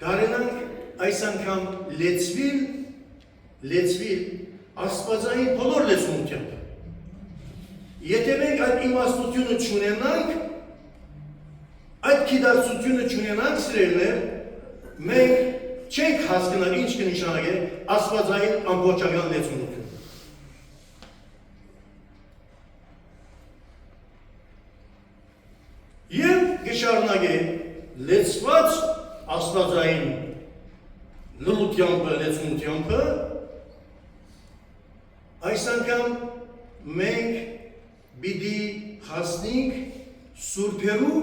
Speaker 4: կարենանք այս անգամ լեցվիլ աստվածային բոլոր լեցունությամբ։ Եթե մենք այդ իմաստությունը չունենանք, այդ գիտակցությունը չունենանք սիրելիներ, մենք չենք հասկանալ ինչ կնշանակե աստվածային ամբողջական լեցունություն։ Եվ կշարունակե լեցված աստվածային լրությամբ, լեցունությամբ, այս անգամ մենք պիտի հասնենք սուրբերու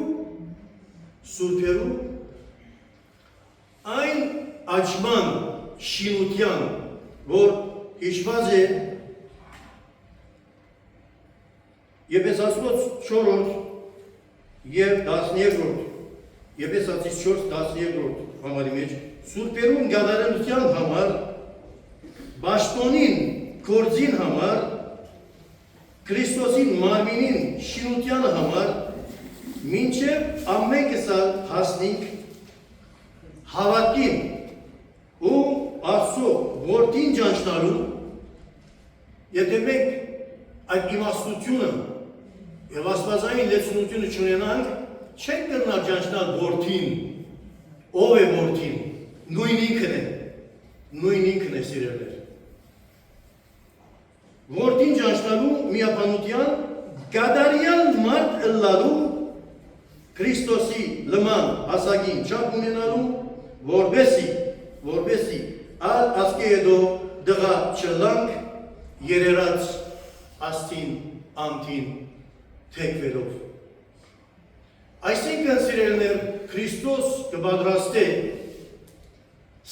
Speaker 4: այն աճման շինության, որ հիշված է Եփեսացոց 4 եւ 13-րդ Եփեսացիս 4-13-րդ համարի մեջ Սուրբերուն գադարելության համար Բաշտոնին գործին համար Քրիստոսին մարմինին շինության համար մինչև ամենքս հասնենք հավատքին ու Աստծո որդին ճանչնալու եթե մենք այդ իմաստությունը եւ աստվածային լեցունությունը չունենանք չենք կրնալ ճանչնալ որդին ով է որդին նույն ինքն է սիրելիներ որդին ճանչնալու միապանության գադարյալ մարդ ըլլալու Քրիստոսի լման հասակին չափ ունենալու որբեսի ալ ասկե հետո դղա չլանք երերած աստին անտին թեկվելով այսինքն սիրելիներ Քրիստոս կպատրաստե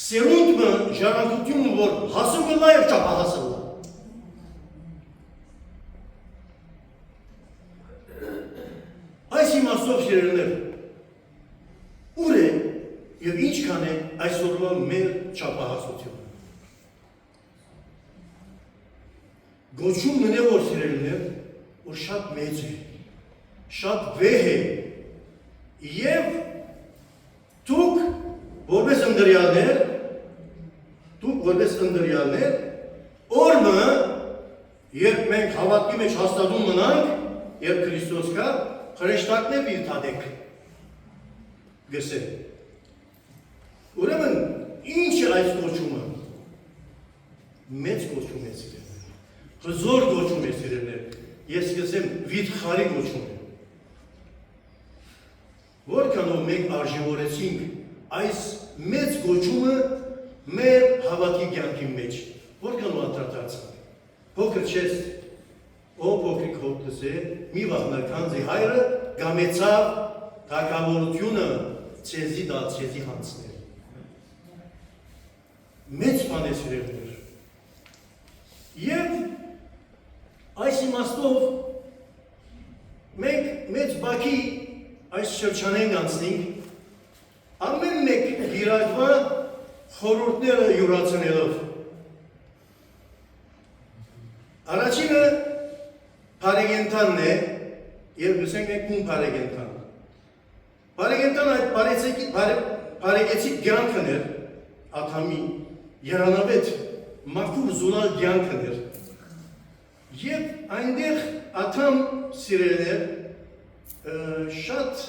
Speaker 4: սերունդը ժառանգությունը որ հասում կլա եւ չափահասը լա այս իմաստով սիրելիներ ուր է եւ ինչքան է այսօրվա մեր չափահասությունը Գոչումն է որ սիրելիներ, որ շատ մեծ է, շատ վեհ է եւ դուք որպես ընդրյալներ օրը երբ մենք հավատքի մեջ հաստատում մնանք եւ Քրիստոս կա Հրեշտակներ իր թադեք գսե ուրեմն ինչ է այս գոչումը մեծ գոչում է սիրելիներ Հզոր գոչում է սիրելիներ, ես կսեմ վիթխարի գոչում է։ Որքանով մենք արժևորեցինք այս մեծ գոչումը մեր հավատքի կյանքի մեջ, որքանով անդրադարձանք։ Փոքր չես, ով փոքրիկ հոգս է, մի վաղնար քանզի հայրը գամեցավ թագավորությունը ցեզի դալ, ցեզի հանցներ։ Մեծ բան է սիրելիներ։ Եվ Այս իմաստով մենք մեծ բակի այս շրջանեն անցնենք, ամեն մեկ գիրակվա խորհուրդները յուրացնելով։ Առաջինը բարեգենտանն է, եւ գսենք մենք ում բարեգենտան։ Բարեգենտան այդ բարեգեցիկ կյանքն էր, Աթամի երանավետ մաքուր զուլալ կյանքն էր։ Եվ այնտեղ Աթամ սիրելիներ շատ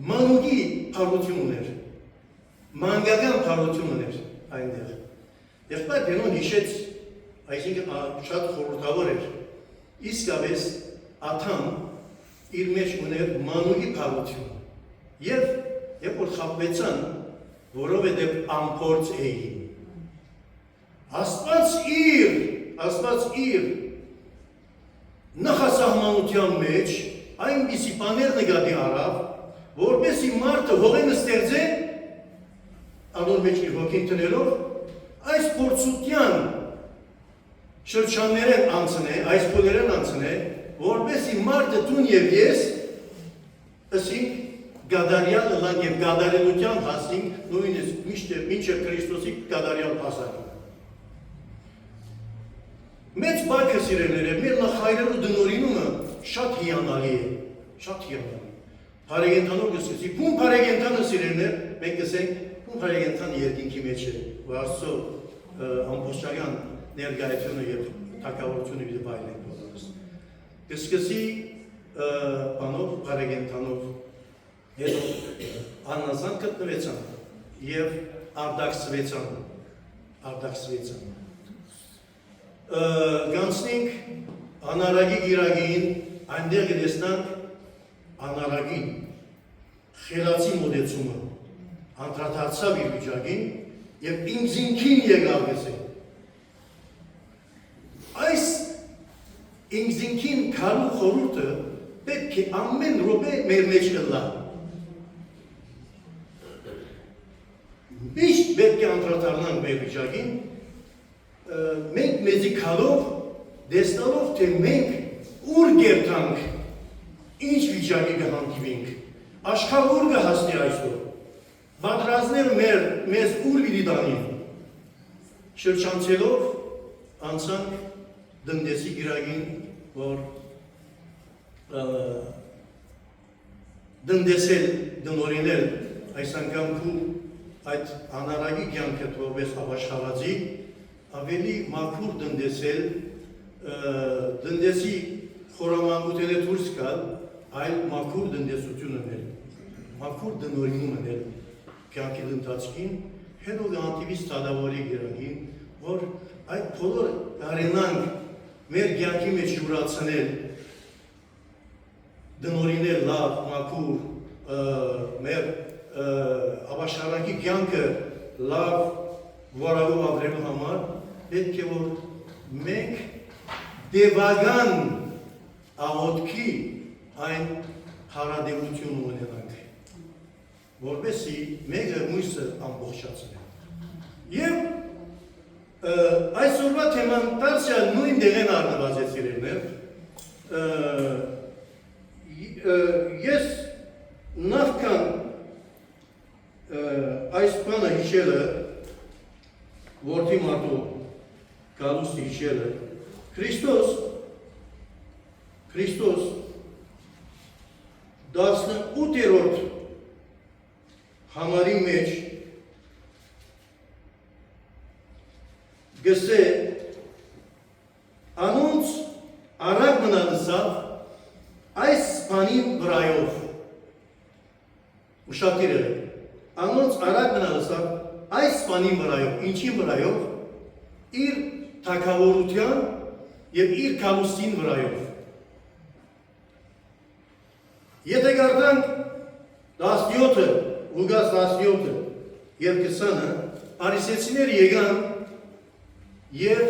Speaker 4: մանուկի փառություն ուներ, մանկական փառություն ուներ այնտեղ։ Եղբայր Բենոն հիշեց, այսինքն շատ խորհրդավոր էր, իսկապես Աթամ իր մեջ ուներ մանուկի փառություն։ Եվ երբ որ խաբվեցան, որովհետև անփորձ էին։ Աստված իր նախասահմանության մեջ այնպիսի բաներ նկատի առավ, որպեսզի մարդը հողենը ստեղծե, անոր մեջ իր հոգին տնելով, այս փորձության շրջաններեն անցնե, այս փուլերեն անցնե, որպեսզի մարդը տուն եւ ես ասենք գադարյալ լան եւ գադարելության հասնենք նույնիսկ մինչև Քրիստոսի գադարյալ հասանք։ Մեծ բակը սիրելիներ, մեր նախայրերու դնորինումը շատ հիանալի է, շատ հիանալի։ Բարեգենտանով գսեցի, ում բարեգենտանը սիրելիներ, մենք գսենք, ում բարեգենտան երկինքի մեջ է, որ Աստծո ամբողջական ներկայությունը եւ թակավորությունը իր բայլեն բոլորս։ Գսկսի բանով բարեգենտանով հետո աննազան գտնվեցան եւ արդակսվեցան։ Գանցնենք անարագի գիրագին, այնտեղ գտեսնանք անարագին, խելացի մոտեցումը, անդրադարձավ իր վիճակին եւ ինքզինքին եկավ գսե։ Այս ինքզինքին քարու խորհուրդը պետք է ամեն րոպե մեր մեջ գլա։ Միշտ պետք է անդրադառնանք մեր վիճակին, մենք մեզի քալով դեսնալով թե մենք ուր գերտանք, ինչ վիճակի կհանդիպենք, աշխարհ ուր կհասնի այսօր, պատրաստներ մեզ ուր պիտի տանին, շրջանցելով անցանք դնդեսի գիրագին, որ դնդեսել, դնորինել այս անգամ քու այդ անարագի կյանքը որպես ապաշխարածի ավելի մաքուր դնդեսել, դնդեսի խորամանկութենը դուրս գալ, այլ մաքուր դնդեսություն ունել, մաքուր դնորինում ունել կյանքի ընթացքին, հետո գանտիվից տադավորի գերագին, որ այդ բոլոր կարենանք մեր կյանքի մեջ յուրացնել, դնորինել լավ, մաքուր, մեր ապաշխարանքի կյանքը լավ որակով ապրելու համար, պետք է որ մենք դեվագան աղոտքի այն հարադեղություն ունենանք, որպեսզի մեկը մյուսը ամբողջացնի։ Եվ այսօրվա թեման դարձյալ նույն դեղեն առնված է սիրելիներ, ես նախքան այս բանը հիշելը, որդի մարդու գալուստի հիշելը, Քրիստոս 18-րդ համարի մեջ գսե անոնց արագ մնալսավ այս բանին վրայով, ուշատիրը, անոնց արագ մնալսավ այս բանին վրայով, ինչին վրայով, իր թագավորության և իր կալուստին վրայով։ Եթե գարդանք 17-ը, ուգաս 17-ը և 20-ը, արիսեցիներ եկան և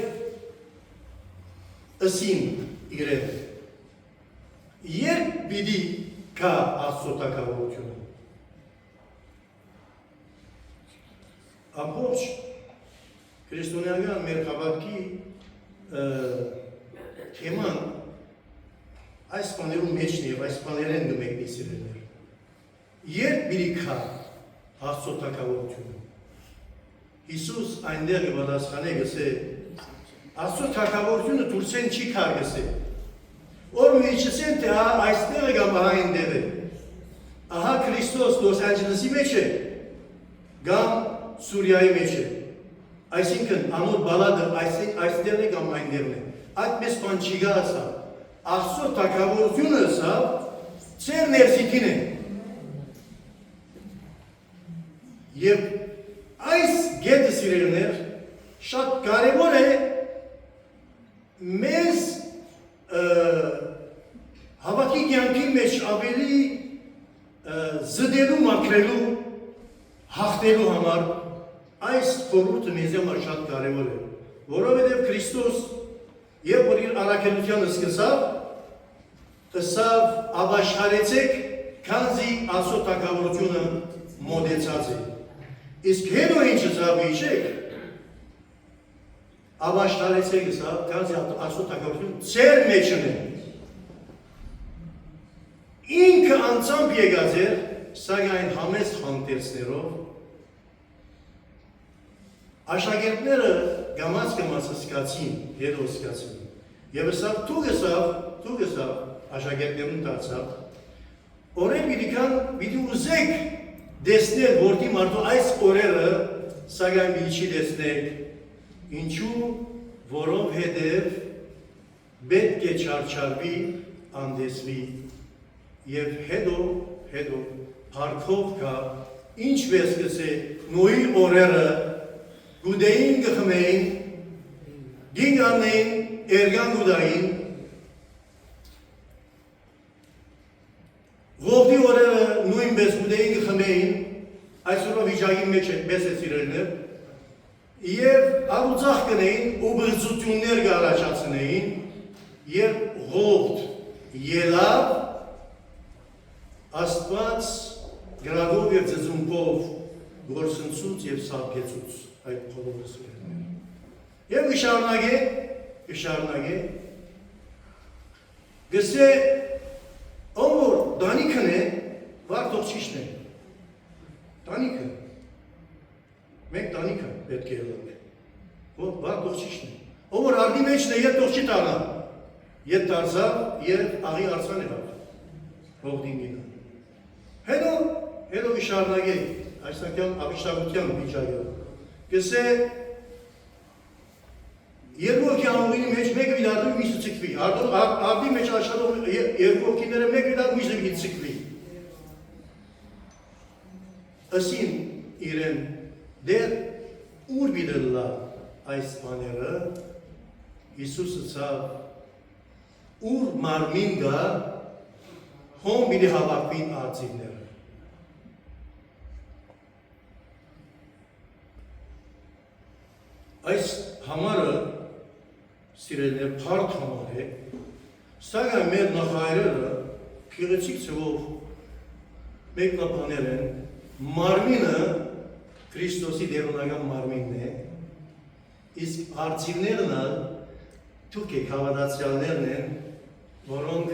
Speaker 4: ըսին իրեն, երբ պիտի կա Աստծո թագավորությունը։ Ամբողջ քրիստոնեական մեր հավատքի թեման այս բաներում մեջն և այս բաներեն գմեկնի սիրելներ։ Երբ պիտի կա Աստծո թագավորությունը։ Հիսուս այնտեղ կպատասխանե գսե, Աստծո թագավորությունը դուրսեն չի կար գսե։ Որ միչսեն թե այստեղը կամ ահա այնտեղ է։ Ահա Քրիստոս Լոս Անջելեսի մեջ է, կամ Սուրիայի մեջ է։ Այսինքն անոր բալադը այստեղ է կամ այնտեղն է։ Այդպես բան չի գա ասա։ Աստծո թագավորությունը ասա ծեր ներսիքին է։ Եվ այս գետը սիրելիներ շատ կարևոր է մեզ հավատքի կյանքի մեջ ավելի զդելու, մաքրելու, հաղթելու համար այս խորհուրդը մեզ համար շատ կարևոր է, որովհետև Քրիստոս երբ որ իր առաքելությանը սկսավ, ըսավ ապաշխարեցեք, քանզի Աստծո թագավորությունը մոտեցած է։ Իսկ հետո ինչ ըսավ հիշեք, ապաշխարեցեք ըսավ, քանզի Աստծո թագավորությունը ձեր մեջն է։ Ինքը անցամբ եկած էր, սակայն համեստ հանդերձներով, աշակերտները գամած սկացին, հետո սկացին։ Եվ ըսավ, դու գսավ, աշակերտներուն դարձավ, օրեր պիտի ուզեք դեսնել որդի մարդու այս օրերը, սակայն պիտի չի դեսնեք, ինչու, որովհետև պետք է չարչարվի, անդեսվի, և հետո փառքով կա, ինչպես գսե Նոյի օրերը գուդեին գխմեին, գինգ անեին, էրգան գուդային, ողդի օրերը նույնպես գուդեին գխմեին, այսօրով վիճակի մեջ պես է սիրելներ, և առուծախ կնեին, ու բղծություններ գարաչացնեին, և ողդ ելավ, Աստված գրագով և ձեզումպով գործընծուց և սարքեցուց այդ փողովը սիրելներ։ Եվ գշարնագե, Գսե օր դանիքն է վար թողչիշն է։ Դանիքը։ Մենք դանիքը պետք է ելնենք։ Որ վար թողչիշն է։ Օր արդի մեջն է ետ թողչի տանա։ Ետ դարձավ և աղի արցան եղավ։ Հողդինինը։ Հետո վիշարնագեի, այսնակյան ավիշտագության վիճակը։ Գսե երկու հոգի անողինի մեջ մեկը վիդարդու միսը ծիկվի։ Արդի մեջ աշխատող երկու հոգիները մեկ վիդարդու միսը վիդ ծիկվի։ Ասին իրեն դեր ուր վիդելլա այս բաները Իսուսը ցավ ուր մարմին գա հոմ բիդի հավակվին արծիվները։ Այս համարը սիրելներ փարդ համար է, սակայն մեր նախայրերը գեղեցիկ ձևով մեկնաբանել են, մարմինը Քրիստոսի դերունական մարմինն է, իսկ արծիվներն դուք եք հավատացյալներն են, որոնք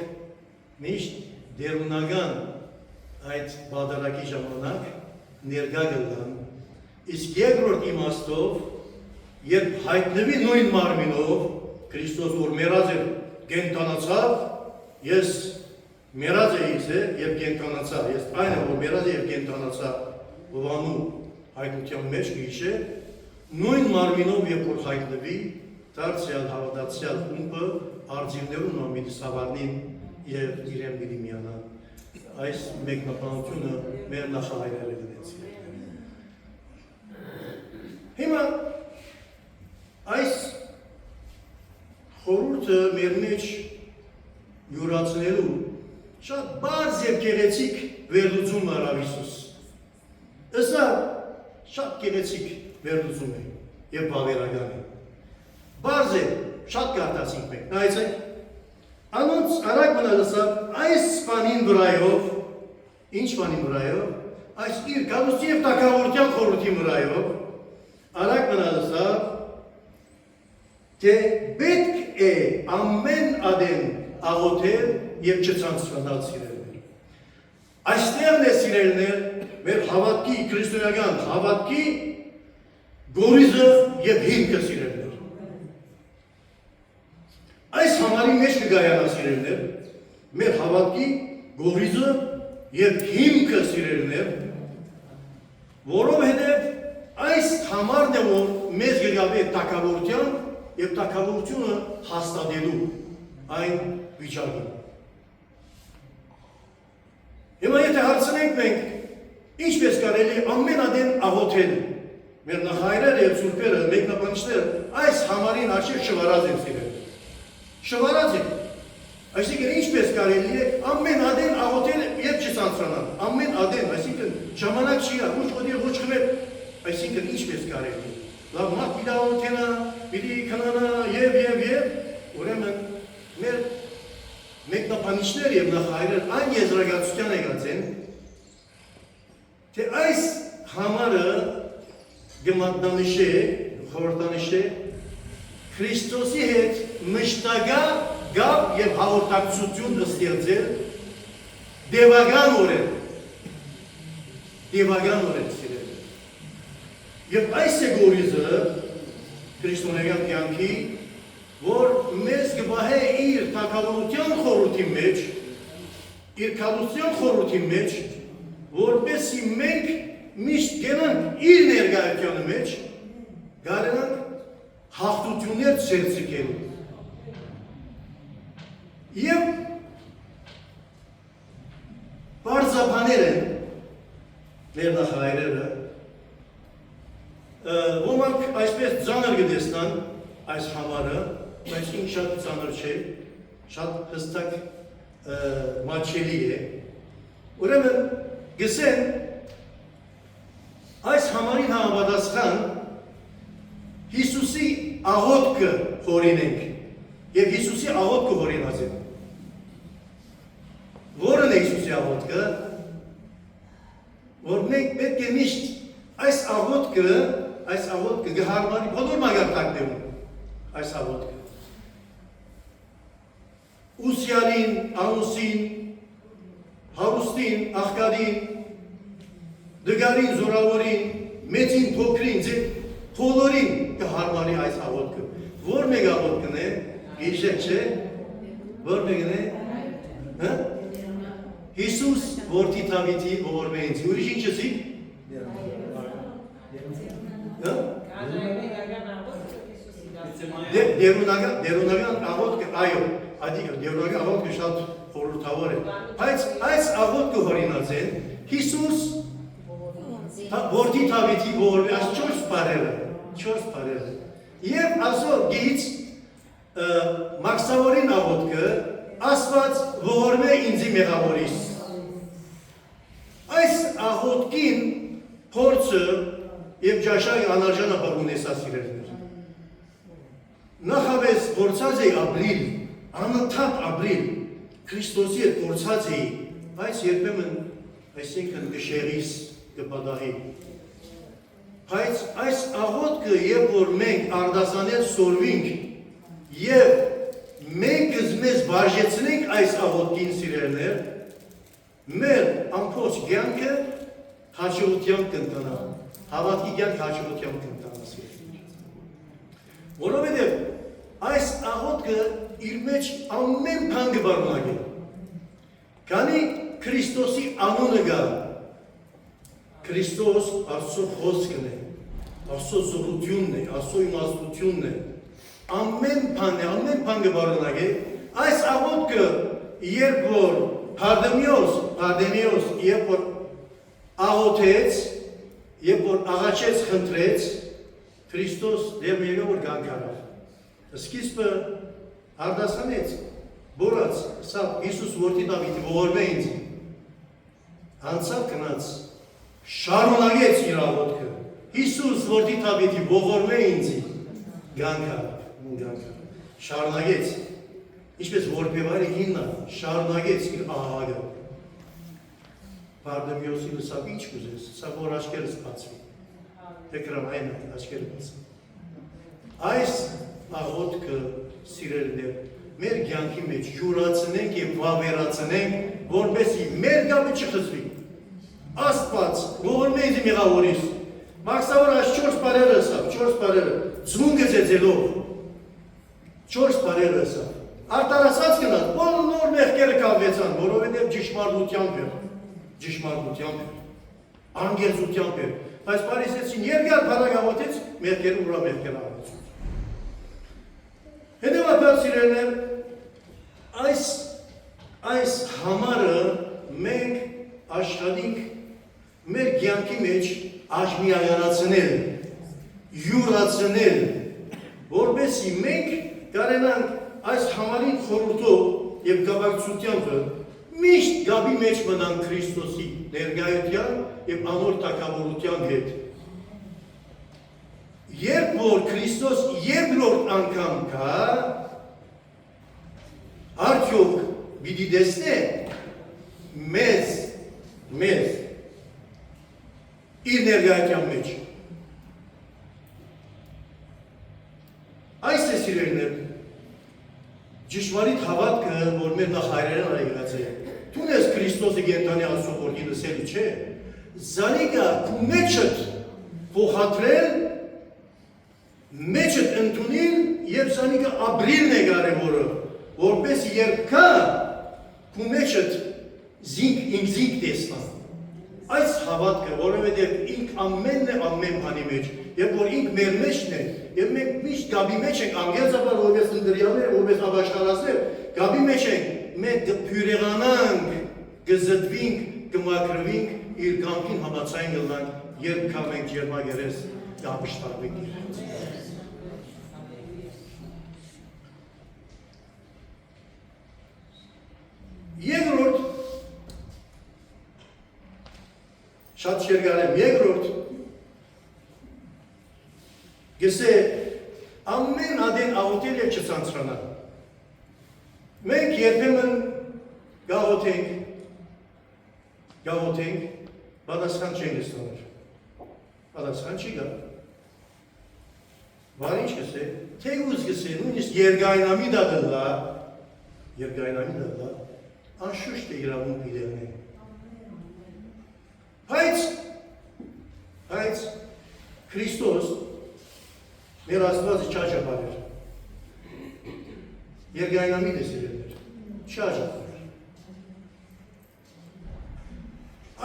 Speaker 4: միշտ դերունական այդ բادرակի ժամանակ ներկա գլան, իսկ երկրորդ իմաստով երբ հայտնվի նույն մարմինով, Քրիստոս որ մեռած էր կենդանացավ, ես մեռած էի եւ կենդանացա, ես այն եմ որ մեռած եւ կենդանացա Հովանու հայտնության մեջ գիշե, նույն մարմինով երբ որ հայտնվի, դարձյալ հավատացյալ խումբը արձիվներուն նամիդի սավարնին եւ իրեն պիտի միանա։ Այս մեկնաբանությունը մեր նախահայրերը գնեցին։ Հիմա այս խորհուրդը մեր մեջ յուրացնելու շատ բարձ եւ գեղեցիկ վերլուծում արավ Իսուս։ Ըսա շատ գեղեցիկ վերլուծում է եւ բավերական է։ Բարձ է, շատ կարդացինք մենք։ Նայեցեք, անոնց արագ մնալսավ այս բանին վրայով, ինչ բանին վրայով, այս իր գալուստի եւ տակավորության խորհրդի վրայով, արագ մնալսավ Թե պետք է ամեն ադեն աղոթել և չցանցրանալ սիրելներ։ Այստեղն է սիրելներ մեր հավատքի, քրիստոնեական հավատքի գորիզը և հիմքը սիրելներ։ Այս համարի մեջ կգայանա սիրելներ, մեր հավատքի գորիզը և հիմքը սիրելներ, որովհետև այս համարն է, որ մեզ գգավի է տակավորության և տակավորությունը հաստատելու այն վիճակին։ Հիմա եթե հարցնենք մենք, ինչպես կարելի ամեն ադեն աղոթել, մեր նախայրերը և սուրբերը, մեկնաբանիչները այս համարին արժեք շվարած են սիրել։ Շվարած են։ Այսինքն ինչպես կարելի է ամեն ադեն աղոթել և չցանցրանալ։ Ամեն ադեն, այսինքն ժամանակ չի, ոչ ոդի ոչ խմել, այսինքն ինչպես կարելի է։ Լավ մարդ պիտի աղոթենա, պիտի քնանա և, ուրեմն մեր մեկնաբանիչներ և նախայրեր այն եզրակացության եկած են, թե այս համարը գմատնանիշ է, խորհրդանիշ է, Քրիստոսի հետ մշտական գապ և հաղորդակցություն ստեղծել դևական օրեն սիրել։ Եվ այս է գորիզը քրիստոնեական կյանքի, որ մեզ կբահե իր թագավորության խորհրդի մեջ, իր քալության խորհրդի մեջ, որպեսզի մենք միշտ գնանք իր ներկայությանը մեջ, գարենանք հաղթություններ ցերծիկելու։ Եվ բարձաբաներ են մեր նախայրերը, ոմանք այսպես ծանր գտեսնան այս համարը, բայց ինձ շատ ծանր չէ, շատ հստակ մատչելի է։ Ուրեմն գսեն այս համարին համապատասխան Հիսուսի աղոթքը հորինենք և Հիսուսի աղոթքը հորինած ենք։ Որն է Հիսուսի աղոթքը, որ մենք պետք է միշտ այս աղոթքը գհարմարի բոլոր մագարտակներում այս աղոթքը։ ուսյալին, ամուսին, հարուստին, աղկարին, դգարին, զորավորին, մեծին, փոքրին, բոլորին կհարմարի այս աղոթքը։ Որ մեկ աղոթքն է, գիշեր չէ, որ մեկն է, Հիսուս որդի Դավիթի ողորմե ինձ, ուրիշ ինչ ասիք։ Դերունական աղոթքը, այո, դերունական աղոթքը շատ խորհրդավոր է, բայց այս աղոթքը հորինած են Հիսուս որդի Դավիթի ողորմե, այս 4 բառերը, եւ այսօր գից մաքսավորին աղոթքը Աստված ողորմե ինձի մեղավորիս։ Այս աղոթքին փորձը եւ ջաշայի անարժանապար ունեսա սիրելիներ։ Նախապես փորձած էի ապրիլ, անընդհատ ապրիլ, Քրիստոսի հետ փորձած էի, բայց երբեմն այսինքն կշեղիս կպատահի։ Բայց այս աղոթքը, երբ որ մենք արդասանել սորվինք եւ մենք մեզ վարժեցնենք այս աղոթքին սիրելիներ, մեր ամբողջ կյանքը հաջողությամբ կընթանա, հավատքի կյանք հաջողությամբ կընթանա սիրելիներ։ Որովհետև այս աղոթքը իր մեջ ամեն բան կբարունագի։ Քանի Քրիստոսի անունը գա, Քրիստոս Աստծո խոսքն է, Աստծո զորությունն է, Աստծո իմաստությունն է, ամեն բան կբարունագի, այս աղոթքը, երբ որ Բարդեմիոս, երբ որ աղոթեց, երբ որ աղաչեց, խնդրեց, Քրիստոս դեմ եկավ որ կանգ առավ։ Սկիզբը արդասանեց, բորած, սա Հիսուս որդի Դավիթի ողորմե ինձ, անցավ գնաց, շարունակեց իր աղոթքը, Հիսուս որդի Դավիթի ողորմե ինձ, կանգ առավ, շարունակեց, ինչպես որբևարի հիննա, շարունակեց իր աղաղը։ Բարդեմիոսի լսավ ինչ կուզես, սա որ աչքերս բացվի, դեկրան այն աչքերը բացվի։ Այս աղոթքը սիրելիներ, մեր կյանքի մեջ յուրացնենք եւ վավերացնենք, որպեսզի մեր գաբը չխզվի։ Աստված ողորմե ինձ մեղավորիս, մաքսավոր այս 4 բառերը ասավ, 4 բառերը, ձունգը ձեզելով, 4 բառերը ասավ, արտարացած գնաց, բոլոր մեղքերը կավեցան, որովհետև ճշմարտությամբ էր, անգերձությամբ էր, բայց Փարիսեցին երկար բանագավոթեց, մեղքերը ուրա մեղքերը ավեցուն։ Հետևաբար սիրելիներ, այս համարը մենք աշխատենք մեր կյանքի մեջ աջմիայանացնել, յուրացնել, որպեսզի մենք կարենանք այս համարին խորհուրդով եւ գավակցությամբ միշտ գաբի մեջ մնանք Քրիստոսի ներկայության եւ անոր թագավորության հետ։ Երբ որ Քրիստոս երկրորդ անգամ գա, արդյոք պիտի տեսնե մեզ իր ներկայության մեջ։ Այս է սիրելիներ, ճշմարիտ հավատքը, որ մեր նախայրերն եկած է, դու ես Քրիստոսի կենդանի Աստծո որդի լսելու չէ, զանիկա քու մեջդ փոխադրել, մեջդ ընդունել եւ զանիկա ապրիլն է կարևորը, որպես երբ կա քու մեջդ զինք տեսնա։ Այս հավատքը, որովհետև ինք ամենն է ամեն բանի մեջ, երբ որ ինք մեր մեջն է, եւ մենք միշտ գաբի մեջ ենք, անգերձաբար որպես ընդրյալներ, որպես աբաշխարածներ, գաբի մեջ ենք, մենք կփյուրեղանանք, կզտվենք, կմաքրվենք, իր կամքին համաձայն գլանք, երբ կա մենք ջերմագերես կապշտարվենք իրենց։ Երկրորդ, շատ շերգար եմ, երկրորդ, գսե ամեն ադեն աղոթել և չցանցրանալ։ Մենք երբեմն գաղոթենք, պատասխան չենք ստանալ։ Պատասխան չի գա։ Բար ինչ գսե, թե ուզ գսե, նույնիսկ երգայնամի դա դլա, երկայնամի դա անշուշտ է իրավունք իրեն Բայց Քրիստոս մեր Աստվածը չաճապար էր երկայնամիտ է սիրել էր չաճապար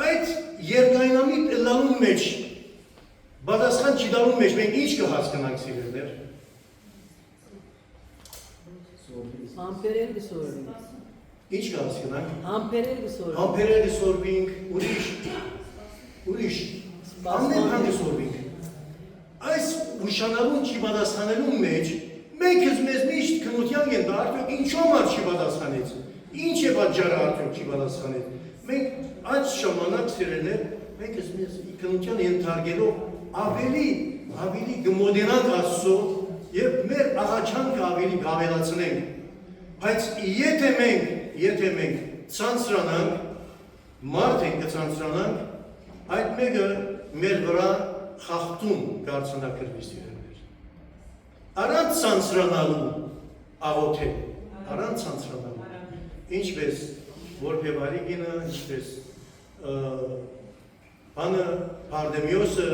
Speaker 4: Այդ երկայնամիտ լալու մեջ բադասխան չդալու մեջ մենք ինչ կհասկանանք սիրելներ
Speaker 5: Համբերել գսորվինք
Speaker 4: Ինչ կհասկանանք
Speaker 5: Համբերել
Speaker 4: գսորվինք ուրիշ ամեն բան գսորվինք Այս ուշանալուն չի բադասխանելու մեջ մենք մեզ միշտ քնության ենք արդյոք ինչու համար չի բադասխանեց Ինչ է պատճառը արդյոք չի բադասխանեց Մենք այդ ժամանակ սիրելներ մենք մեզ քնության ենթարկելով ավելի գմոդենանք Աստծո եւ մեր աղաչանքը ավելի գավելացնենք բայց եթե մենք ցանցրանանք մարդ ենք ցանցրանանք այդ մեկը մեր վրա խախտում կարձնակրվի սիրելներ առանց ցանցրանալու աղոթել առանց ցանցրանալու ինչպես որպես Վարիգինը ինչպես Բանը Պարդեմիոսը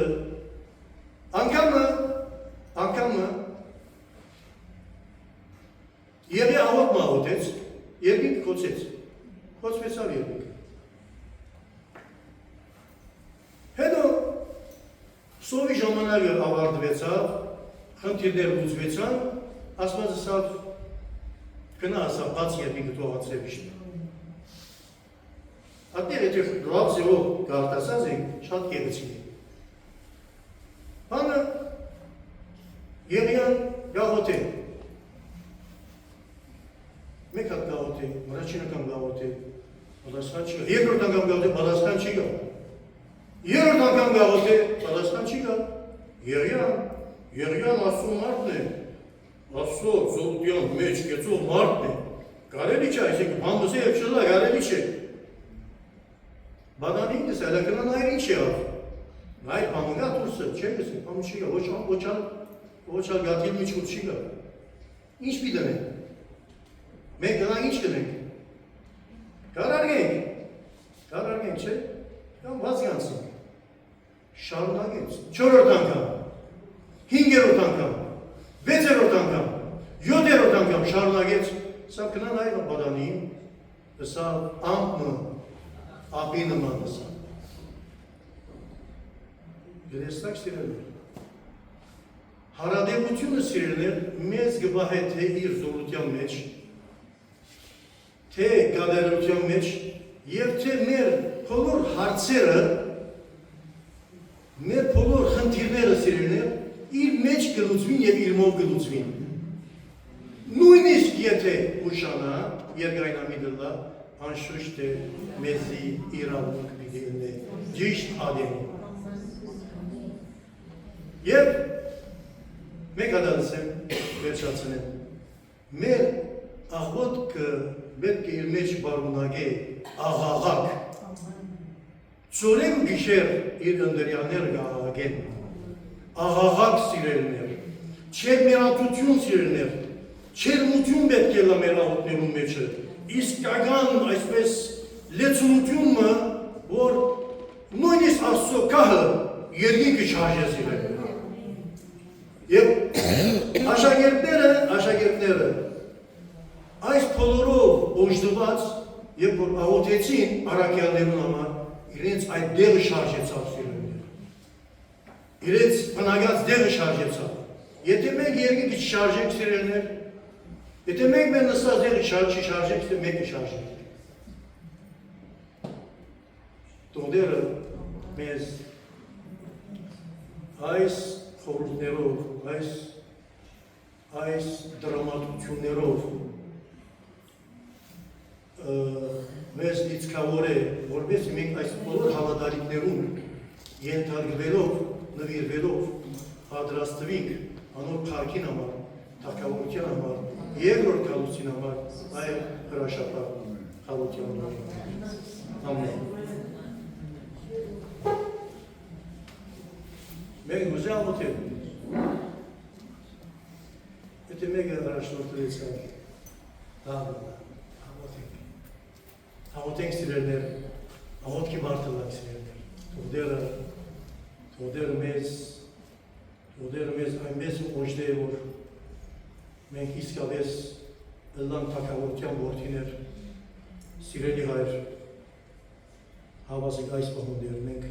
Speaker 4: անգամը Եվ աղոտ մաղոտեց, երկինք խոցվեցավ երկինքը Հետո սովի ժամանակը ավարտվեցավ, խնդիրներ լուծվեցան, Աստված ասավ գնա ասավ բաց երկինքը թողացրել իշտ Ատներ եթե լավ ձևով գարտասած ենք, շատ գեղեցիկ է Բանը Եղիան գաղոտ է Մեկ հատ գաղոտ է, առաջին անգամ գաղոտ է, պատասխան չի գա, երկրորդ անգամ գաղոտ է, պատասխան չի գա, երրորդ անգամ գաղոտ է, պատասխան չի գա, Եղիան Աստծո մարդն է, Աստծո զորության մեջ կեցող մարդն է, կարելի չէ, այսինքն բանդոսի և չլա, կարելի չէ, բադանին դես, այլ ակնան այր ինչ է ավ, այր բամնգա դուրսը, չէ գսի, բամ չի գա, ոչ ալ գատիլ միջուր չի գա, ինչ պիտեն է, Մենք դրա ինչ կնենք, կարարգենք, չէ, կամ վազգանցենք, շարունակենք, 4-րդ անգամ, 5-րդ անգամ, 6-րդ անգամ, 7-րդ անգամ շարունակեց, սա կնան այլ բադանին, սա ամպը, ապի նման սա, գրեստակ սիրելներ, հարադեղությունը սիրելներ, մեզ գբահ է թե իր զորության մեջ, թե գադարության մեջ և թե մեր բոլոր հարցերը, մեր բոլոր խնդիրները սիրելներ, իր մեջ գլուծվին և իր մով գլուծվին։ Նույնիսկ եթե ուշանա, երկայնամիդլա, անշուշտ է մեզի իրավունք պիտելն է, ճիշտ ադեն։ Եվ մեկ ադանսեմ, վերջացնեմ, մեր աղոտքը պետք է իր մեջ բարունագե աղաղակ, ծորեմ գիշեր իր ընդրյանները գաղաղագեն, աղաղակ սիրելներ, չեր մերատություն սիրելներ, չեր մություն պետք է լա մեր աղոտներում մեջը, իսկական այսպես լեցունությունը, որ նույնիսկ Աստծո կահը երկինքը չարժե սիրելներ։ Եվ աշակերտները Այս բոլորով օժդված և որ աղոթեցին առակյալներուն համար, իրենց այդ դեղը շարժեցավ սիրելներ։ Իրենց բնագած դեղը շարժեցավ։ Եթե մենք երկինքը չշարժենք սիրելներ, եթե մենք մեր նստած դեղը չշարժենք, մեկը շարժենք։ Տոնդերը մեզ այս խորհուրդներով, այս դրամատություններով մեզ լիցքավոր է, որպես մենք այս բոլոր հավատալիքներում ենթարկվելով, նվիրվելով պատրաստվենք անոր փառքին համար, թագավորության համար, երկրորդ գալուստին համար, այլ հրաշապար խաղության համար։ Ամեն։ Մենք ուզե աղոթել։ Եթե մեկը առաջնորդվեց, Ամոթենք սիրելներ, ամոթքի մարդըլակ սիրելներ, թողդերը մեզ այնպես օժդ է, որ մենք իսկապես ըլլան թակավորության որդիներ, սիրելի հայր, հավասիկ այս պահոնդեր, մենք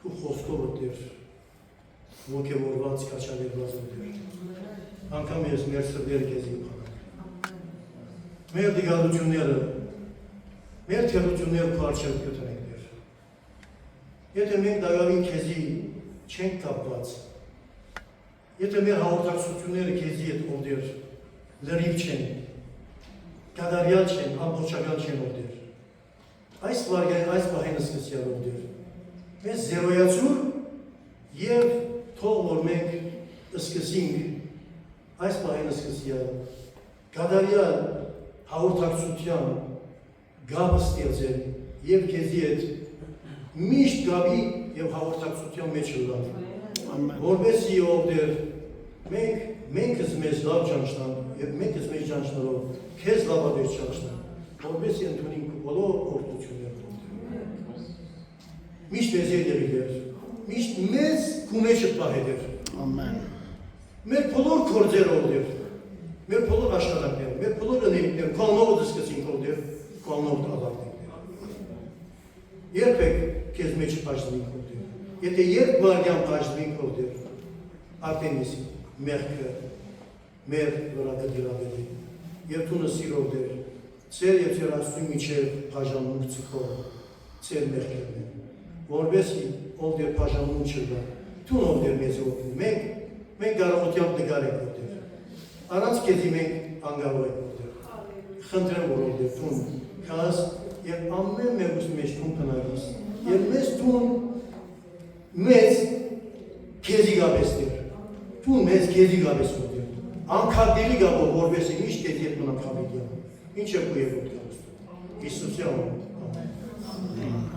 Speaker 4: քու խոսքովը դեր, ոգևորված կաչավերված դեր, անգամ ես մեր սրդերը քեզի փառք։ Մեր դիգալությունները, մեր թերությունները քո առջև կտրենք դեր։ Եթե մենք դայավին քեզի չենք կապված, եթե մեր հաղորդակցությունները քեզի հետ որդեր լրիվ չեն, կադարյալ չեն, ամբողջական չեն որդեր, այս վարգային, այս պահին սկսյալ որդեր, մեզ զերոյացուր և թող որ մենք սկսինք այս պահին սկսյալ, կադարյալ հաղորդակցության գաբը ստեղծել և քեզի հետ միշտ գաբի և հաղորդակցության մեջ լավ, որպեսի որդեր մենք մեզ լավ ճանչնան և մենք մեզ ճանչնալով քեզ լավադեր ճանչնան, որպեսի ընդունենք բոլոր օրդություններ որդեր։ Միշտ մեզ ետևիդեր, միշտ մեզ քու մեջը պահեդեր։ Մեր բոլոր կործեր որդեր, մեր բոլոր աշխատանքներ, մեր բոլոր ըներիկներ, կալնովը դսկսինք որդեր, կալնովը ադարդենքներ։ Երբեք քեզ մեջը պաշտվինք որդեր, եթե երբ վարգյան պաշտվինք որդեր, արդեն ես մեղքը մեր վրա կդիրավելի, և թունը սիրով դեր, ծեր և ծեր աստույն միջև պաժանունք ծիքով, ծեր մեղքերն են, որբեսի ով դեր պաժանուն չլա, թուն ով դեր մեզ որդին, մենք գարամոտյամբ դգար ենք որդեր, առանց կեզի մենք անգավոր ենք որդեր, խնդրեմ որ ով դեր թուն կաս և ամեն մեղուս մեջ թուն կնագիս, և մեզ թուն մեզ կեզի գաբես դեր, թուն մեզ կեզի գաբես որդեր, անկատելի գաբով որբեսի միշտ կեզի հետ մնակ խավիդյան, ինչ է կու և որդեր, Իսուսյա ամեն։